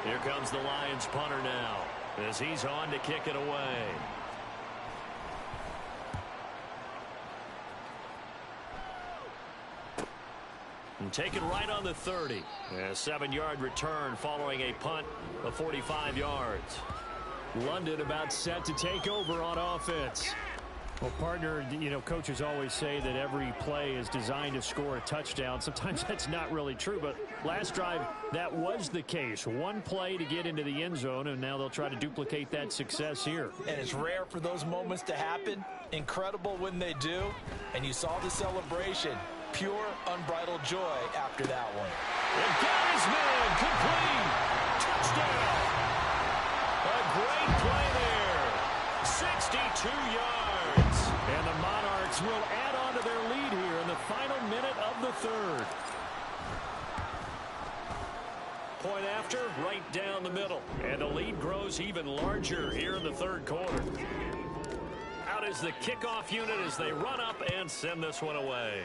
Here comes the Lions punter now as he's on to kick it away. And take it right on the 30. A 7-yard return following a punt of 45 yards. London about set to take over on offense. Well, partner, you know, coaches always say that every play is designed to score a touchdown. Sometimes that's not really true, but last drive, that was the case. One play to get into the end zone, and now they'll try to duplicate that success here. And it's rare for those moments to happen. Incredible when they do. And you saw the celebration. Pure, unbridled joy after that one. And got his man complete. Touchdown. A great play there. 62 yards. And the Monarchs will add on to their lead here in the final minute of the 3rd. Point after, right down the middle. And the lead grows even larger here in the 3rd quarter. Out is the kickoff unit as they run up and send this one away.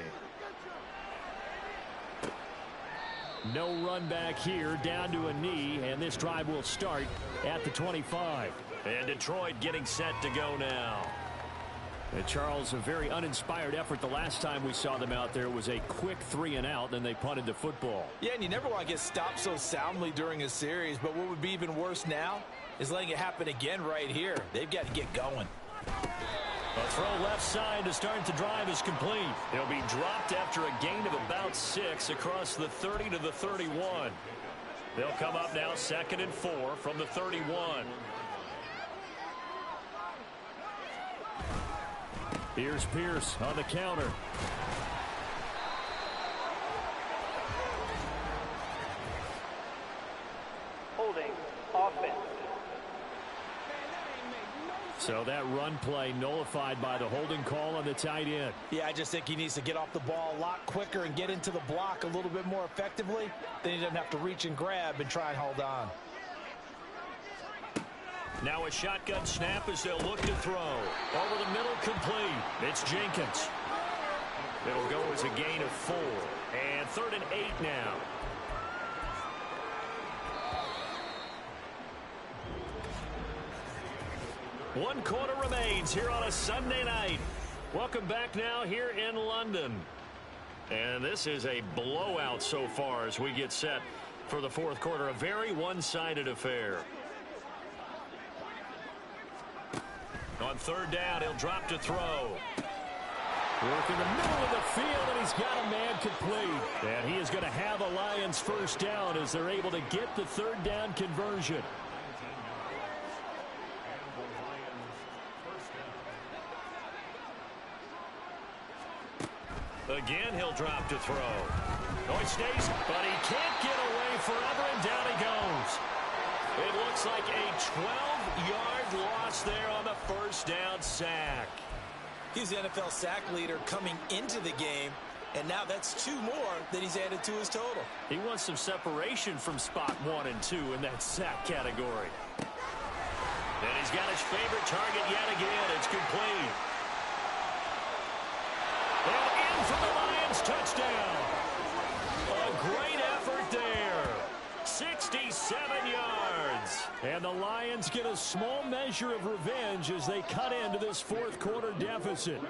No run back here, down to a knee, and this drive will start at the 25. And Detroit getting set to go now. And Charles, a very uninspired effort. The last time we saw them out there was a quick 3 and out, then they punted the football. Yeah, and you never want to get stopped so soundly during a series, but what would be even worse now is letting it happen again right here. They've got to get going. A throw left side to start the drive is complete. He'll be dropped after a gain of about 6 across the 30 to the 31. They'll come up now 2nd and 4 from the 31. Here's Pierce on the counter. Holding offense. So that run play nullified by the holding call on the tight end. Yeah, I just think he needs to get off the ball a lot quicker and get into the block a little bit more effectively. Then he doesn't have to reach and grab and try and hold on. Now a shotgun snap as they'll look to throw. Over the middle, complete. It's Jenkins. It'll go as a gain of 4. And 3rd and 8 now. One quarter remains here on a Sunday night. Welcome back now here in London. And this is a blowout so far as we get set for the 4th quarter. A very one-sided affair. On 3rd down, he'll drop to throw. Work in the middle of the field, and he's got a man complete. And he is going to have a Lions 1st down as they're able to get the 3rd down conversion. Again, he'll drop to throw. Oh, he stays, but he can't get away forever, and down he goes. It looks like a 12-yard loss there on the 1st down sack. He's the NFL sack leader coming into the game, and now that's 2 more that he's added to his total. He wants some separation from spot 1 and 2 in that sack category. And he's got his favorite target yet again. It's complete. And in for the Lions touchdown. A great effort there. 67 yards. And the Lions get a small measure of revenge as they cut into this fourth quarter deficit.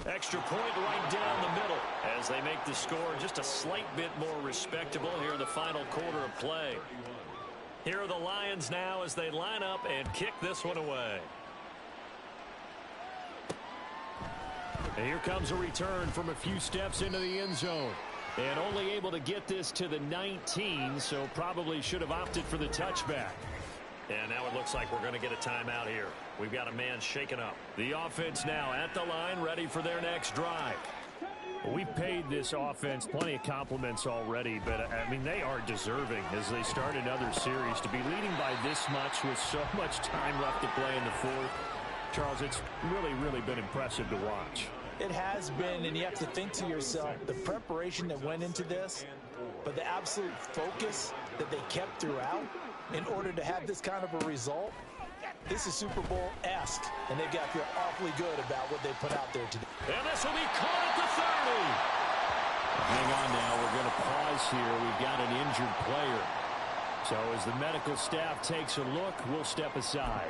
Extra point right down the middle as they make the score just a slight bit more respectable here in the final quarter of play. Here are the Lions now as they line up and kick this one away. And here comes a return from a few steps into the end zone. And only able to get this to the 19, so probably should have opted for the touchback. And now it looks like we're going to get a timeout here. We've got a man shaken up. The offense now at the line, ready for their next drive. We've paid this offense plenty of compliments already, but, I mean, they are deserving as they start another series. To be leading by this much with so much time left to play in the fourth, Charles, it's really, really been impressive to watch. It has been, and you have to think to yourself, the preparation that went into this, but the absolute focus that they kept throughout in order to have this kind of a result. This is Super Bowl-esque, and they've got to feel awfully good about what they put out there today. And this will be caught at the 30. Hang on now. We're going to pause here. We've got an injured player. So as the medical staff takes a look, we'll step aside.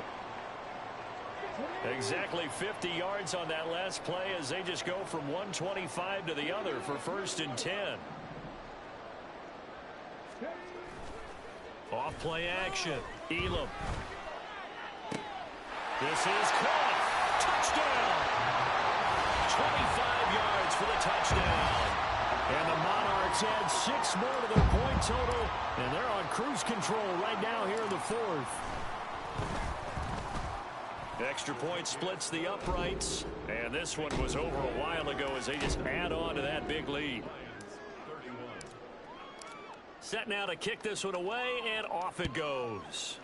Exactly 50 yards on that last play as they just go from 125 to the other for 1st and 10. Off play action. Elam. This is caught. Touchdown. 25 yards for the touchdown. And the Monarchs add 6 more to their point total, and they're on cruise control right now here in the fourth. Extra point splits the uprights, and this one was over a while ago as they just add on to that big lead. Set now to kick this one away, and off it goes.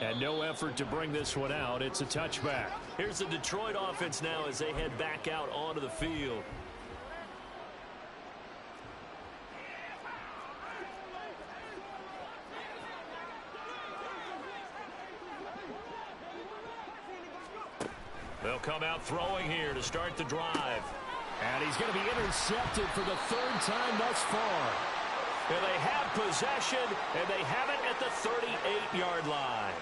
And no effort to bring this one out. It's a touchback. Here's the Detroit offense now as they head back out onto the field. They'll come out throwing here to start the drive. And he's going to be intercepted for the 3rd time thus far. And they have possession, and they have it at the 38-yard line.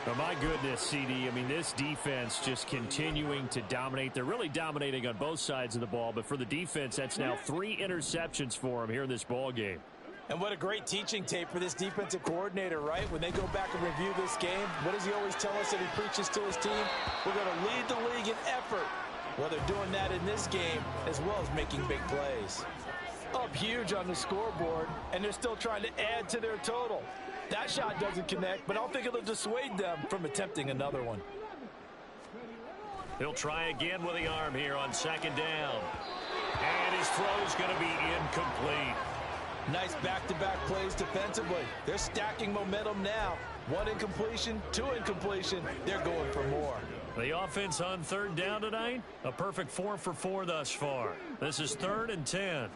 Oh, my goodness, CD. I mean, this defense just continuing to dominate. They're really dominating on both sides of the ball, but for the defense, that's now 3 interceptions for them here in this ball game. And what a great teaching tape for this defensive coordinator, right? When they go back and review this game, what does he always tell us that he preaches to his team? We're going to lead the league in effort. Well, they're doing that in this game as well as making big plays. Up huge on the scoreboard, and they're still trying to add to their total. That shot doesn't connect, but I don't think it'll dissuade them from attempting another one. He'll try again with the arm here on 2nd down. And his throw's going to be incomplete. Nice back-to-back plays defensively. They're stacking momentum now. 1 incompletion, 2 incompletion. They're going for more. The offense on 3rd down tonight, a perfect 4 for 4 thus far. This is 3rd and 10.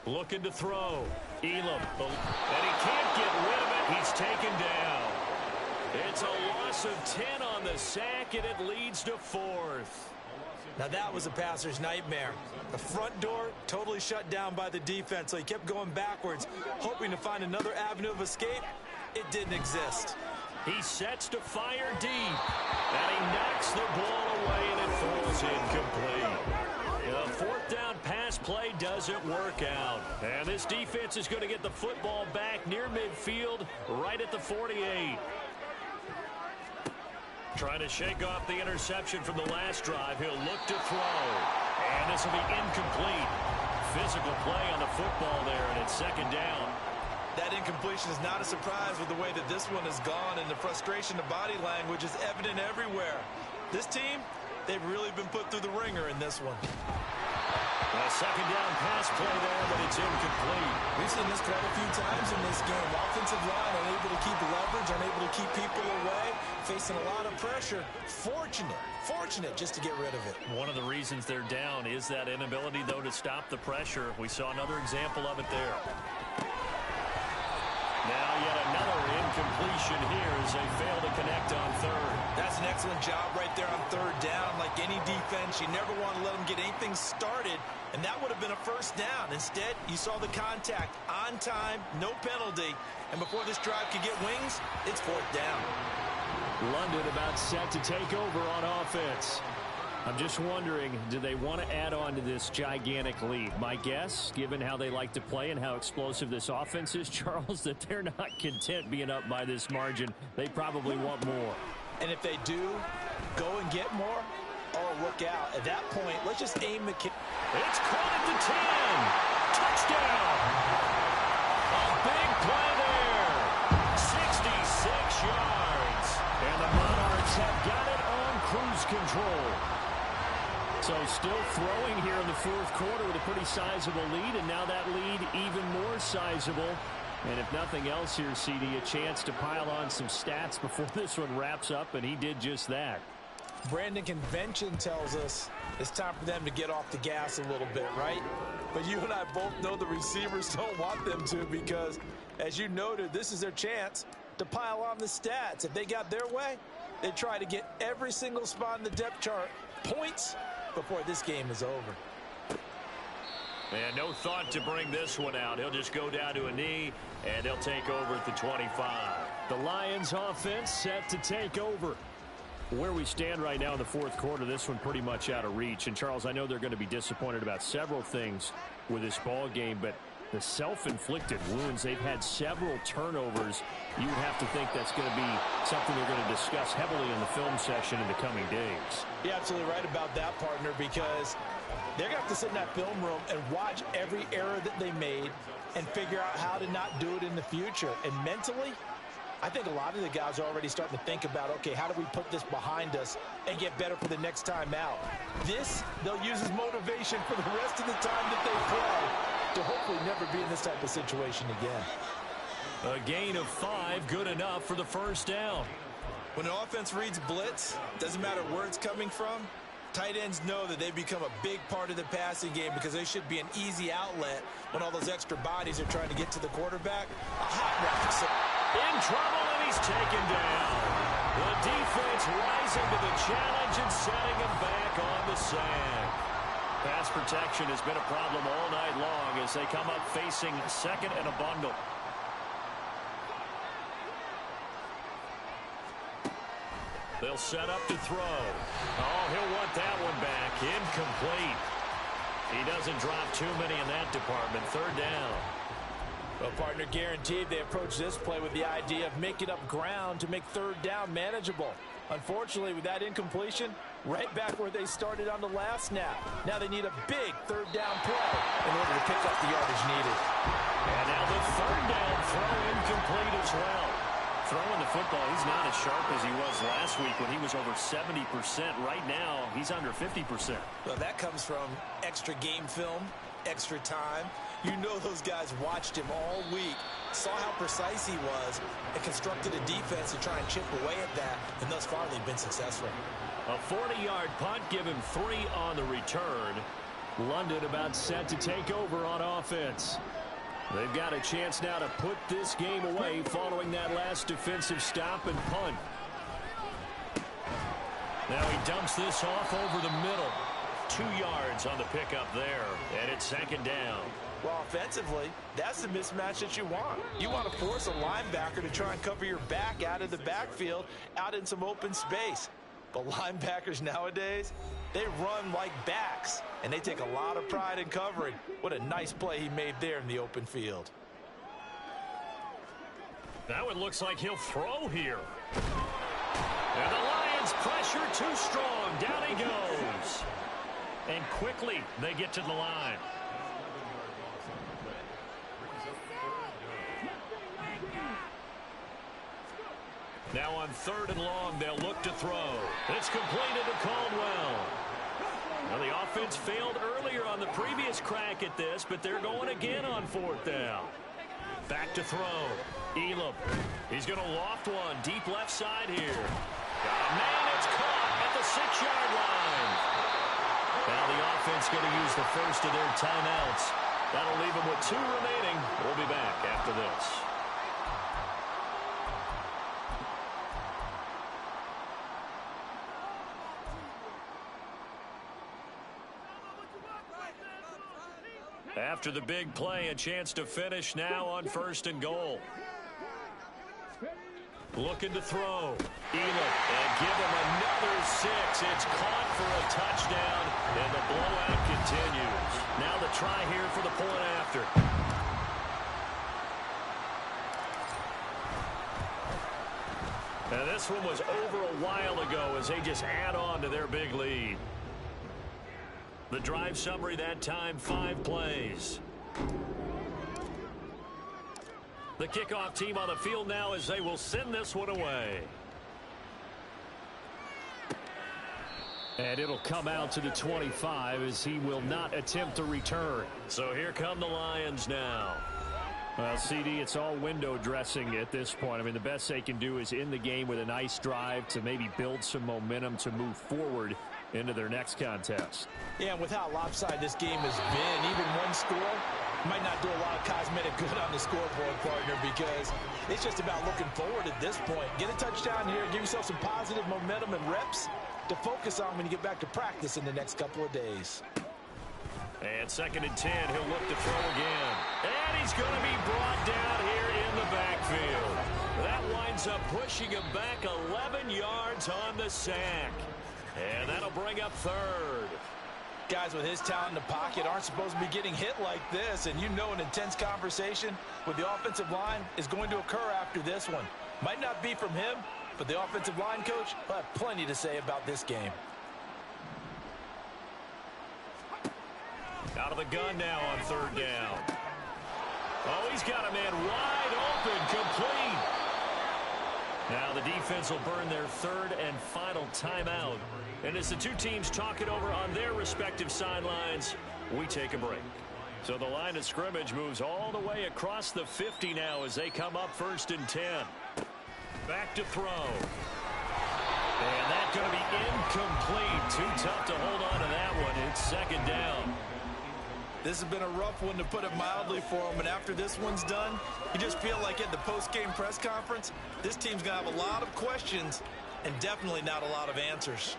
Looking to throw. Elam. And he can't get rid of it. He's taken down. It's a loss of 10 on the sack, and it leads to 4th. Now that was a passer's nightmare. The front door totally shut down by the defense, so he kept going backwards, hoping to find another avenue of escape. It didn't exist. He sets to fire deep, and he knocks the ball away, and it falls incomplete. The 4th down pass play doesn't work out, and this defense is going to get the football back near midfield, right at the 48. Trying to shake off the interception from the last drive. He'll look to throw, and this will be incomplete. Physical play on the football there, and it's 2nd down. That incompletion is not a surprise with the way that this one has gone, and the frustration of body language is evident everywhere. This team, they've really been put through the ringer in this one. A 2nd down pass play there, but it's incomplete. We've seen this quite a few times in this game. Offensive line unable to keep leverage, unable to keep people away, facing a lot of pressure. Fortunate just to get rid of it. One of the reasons they're down is that inability, though, to stop the pressure. We saw another example of it there. Now yet another incompletion here as they fail to connect on third. That's an excellent job right there on third down. Like any defense, you never want to let them get anything started, and that would have been a first down. Instead, you saw the contact on time, no penalty, and before this drive could get wings, it's fourth down. London about set to take over on offense. I'm just wondering, do they want to add on to this gigantic lead? My guess, given how they like to play and how explosive this offense is, Charles, that they're not content being up by this margin. They probably want more. And if they do go and get more, oh, look out. At that point, let's just aim the kick. It's caught at the 10. Touchdown. A big play there. 66 yards. And the Monarchs have got it on cruise control. So still throwing here in the fourth quarter with a pretty sizable lead, and now that lead even more sizable. And if nothing else here, CD, a chance to pile on some stats before this one wraps up, and he did just that. Brandon, convention tells us it's time for them to get off the gas a little bit, right? But you and I both know the receivers don't want them to because, as you noted, this is their chance to pile on the stats. If they got their way, they try to get every single spot in the depth chart points before this game is over. And no thought to bring this one out. He'll just go down to a knee, and they'll take over at the 25. The Lions offense set to take over. Where we stand right now in the fourth quarter, this one pretty much out of reach. And, Charles, I know they're going to be disappointed about several things with this ball game, but the self-inflicted wounds, they've had several turnovers. You would have to think that's going to be something they're going to discuss heavily in the film session in the coming days. You're absolutely right about that, partner, because they're going to have to sit in that film room and watch every error that they made and figure out how to not do it in the future. And mentally, I think a lot of the guys are already starting to think about, okay, how do we put this behind us and get better for the next time out? This, they'll use as motivation for the rest of the time that they play to hopefully never be in this type of situation again. A gain of 5, good enough for the first down. When an offense reads blitz, doesn't matter where it's coming from, tight ends know that they become a big part of the passing game because they should be an easy outlet when all those extra bodies are trying to get to the quarterback. A hot route. In trouble, and he's taken down. The defense rising to the challenge and setting him back on the sand. Pass protection has been a problem all night long as they come up facing second and a bundle. They'll set up to throw. Oh, he'll want that one back. Incomplete. He doesn't drop too many in that department. Third down. Well, partner, guaranteed they approach this play with the idea of making up ground to make third down manageable. Unfortunately, with that incompletion, right back where they started on the last snap. Now they need a big third down play in order to pick up the yardage needed. And now the third down throw incomplete as well. Throwing the football, he's not as sharp as he was last week when he was over 70%. Right now, he's under 50%. Well, that comes from extra game film, extra time. You know those guys watched him all week, saw how precise he was, and constructed a defense to try and chip away at that, and thus far they've been successful. A 40-yard punt, give him 3 on the return. London about set to take over on offense. They've got a chance now to put this game away following that last defensive stop and punt. Now he dumps this off over the middle. 2 yards on the pickup there, and it's second down. Well, offensively, that's the mismatch that you want. You want to force a linebacker to try and cover your back out of the backfield, out in some open space. But linebackers nowadays, they run like backs, and they take a lot of pride in covering. What a nice play he made there in the open field. Now it looks like he'll throw here. And the Lions pressure too strong. Down he goes. And quickly they get to the line. Now on third and long, they'll look to throw. It's completed to Caldwell. Now the offense failed earlier on the previous crack at this, but they're going again on fourth down. Back to throw. Elam. He's going to loft one deep left side here. Got a man, it's caught at the 6-yard line. Now the offense going to use the first of their timeouts. That'll leave them with 2 remaining. We'll be back after this. After the big play, a chance to finish now on 1st and goal. Looking to throw. Elam, and give him another 6. It's caught for a touchdown, and the blowout continues. Now the try here for the point after. And this one was over a while ago as they just add on to their big lead. The drive summary that time, 5 plays. The kickoff team on the field now as they will send this one away. And it'll come out to the 25 as he will not attempt to return. So here come the Lions now. Well, CD, it's all window dressing at this point. I mean, the best they can do is end the game with a nice drive to maybe build some momentum to move forward into their next contest. Yeah, and with how lopsided this game has been, even one score might not do a lot of cosmetic good on the scoreboard, partner, because it's just about looking forward at this point. Get a touchdown here, give yourself some positive momentum and reps to focus on when you get back to practice in the next couple of days. And 2nd and 10, he'll look to throw again. And he's going to be brought down here in the backfield. That winds up pushing him back 11 yards on the sack. And that'll bring up 3rd. Guys with his talent in the pocket aren't supposed to be getting hit like this, and you know an intense conversation with the offensive line is going to occur after this one. Might not be from him, but the offensive line coach will have plenty to say about this game. Out of the gun now on 3rd down. Oh, he's got a man wide open, complete. Now the defense will burn their 3rd and final timeout. And as the two teams talk it over on their respective sidelines, we take a break. So the line of scrimmage moves all the way across the 50 now as they come up 1st and 10. Back to throw. And that's going to be incomplete. Too tough to hold on to that one. It's 2nd down. This has been a rough one, to put it mildly, for him. And after this one's done, you just feel like at the post-game press conference, this team's going to have a lot of questions and definitely not a lot of answers.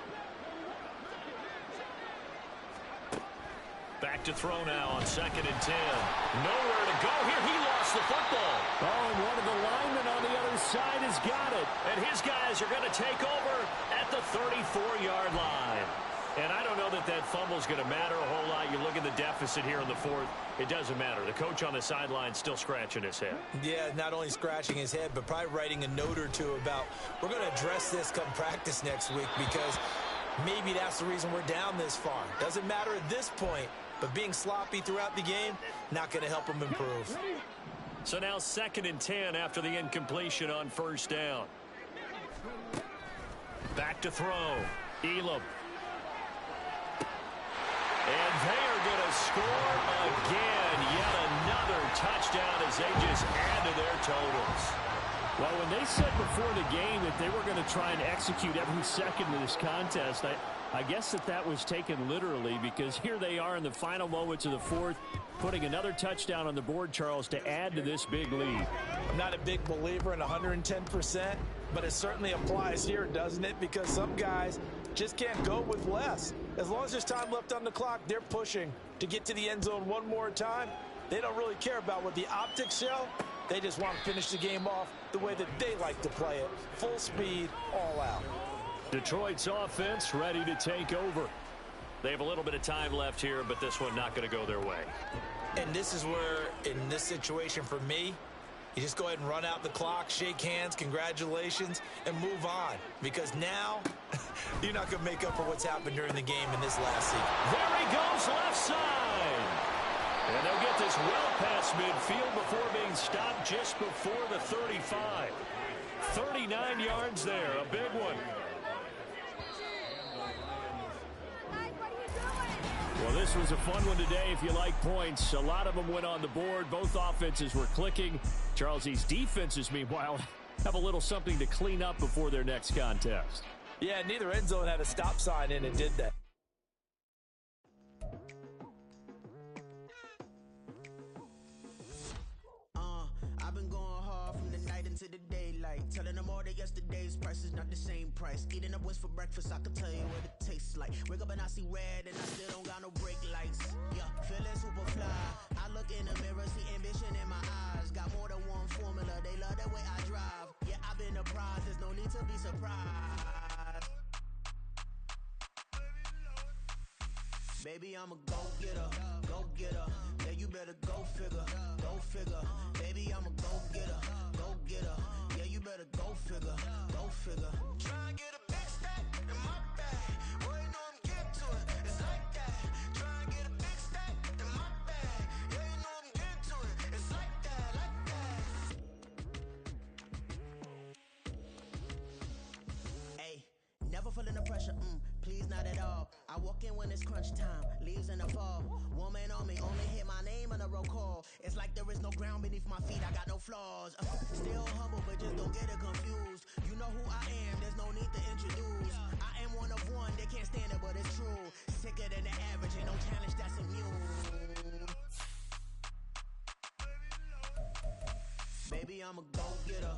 Back to throw now on 2nd and 10. Nowhere to go here. He lost the football. Oh, and one of the linemen on the other side has got it. And his guys are going to take over at the 34-yard line. And I don't know that that fumble is going to matter a whole lot. You look at the deficit here in the 4th. It doesn't matter. The coach on the sideline still scratching his head. Yeah, not only scratching his head, but probably writing a note or two about, we're going to address this come practice next week, because maybe that's the reason we're down this far. Doesn't matter at this point, but being sloppy throughout the game, not going to help him improve. So now 2nd and 10 after the incompletion on 1st down. Back to throw. Elam. And they are going to score again. Yet another touchdown as they just add to their totals. Well, when they said before the game that they were going to try and execute every second of this contest, I guess that was taken literally, because here they are in the final moments of the 4th, putting another touchdown on the board, Charles, to add to this big lead. I'm not a big believer in 110%, but it certainly applies here, doesn't it? Because some guys just can't go with less. As long as there's time left on the clock, they're pushing to get to the end zone one more time. They don't really care about what the optics show. They just want to finish the game off the way that they like to play it. Full speed, all out. Detroit's offense ready to take over. They have a little bit of time left here, but this one not going to go their way. And this is where, in this situation for me, you just go ahead and run out the clock, shake hands, congratulations, and move on. Because now, you're not going to make up for what's happened during the game in this last season. There he goes, left side. And they'll get this well past midfield before being stopped just before the 35. 39 yards there, a big one. Well, this was a fun one today if you like points. A lot of them went on the board. Both offenses were clicking. Charles, these defenses, meanwhile, have a little something to clean up before their next contest. Yeah, neither end zone had a stop sign in and did that. I've been going hard from the night into the daylight. Telling them all that yesterday's price is not the same price. Eating up West for breakfast, I can tell you what it tastes like. Wake up and I see red and I still don't got no brake lights. Yeah, feeling super fly. I look in the mirror, see ambition in my eyes. Got more than one formula, they love the way I drive. Yeah, I've been a prize, there's no need to be surprised. Baby, I'm a go-getter, go-getter. Yeah, you better go figure, go figure. Baby, I'm a go-getter, go-getter. Yeah, you better go figure, go figure. Try and get a big stack in my bag. Boy, you know I'm getting to it, it's like that. Try and get a big stack in my bag. Yeah, you know I'm getting to it, it's like that, like that. Hey. Never feeling the pressure, please not at all. I walk in when it's crunch time, leaves in the fall. Woman on me, only hit my name on a roll call. It's like there is no ground beneath my feet, I got no flaws. Still humble, but just don't get it confused. You know who I am, there's no need to introduce. I am one of one, they can't stand it, but it's true. Sicker than the average, ain't no challenge that's immune. Baby, I'm a go-getter.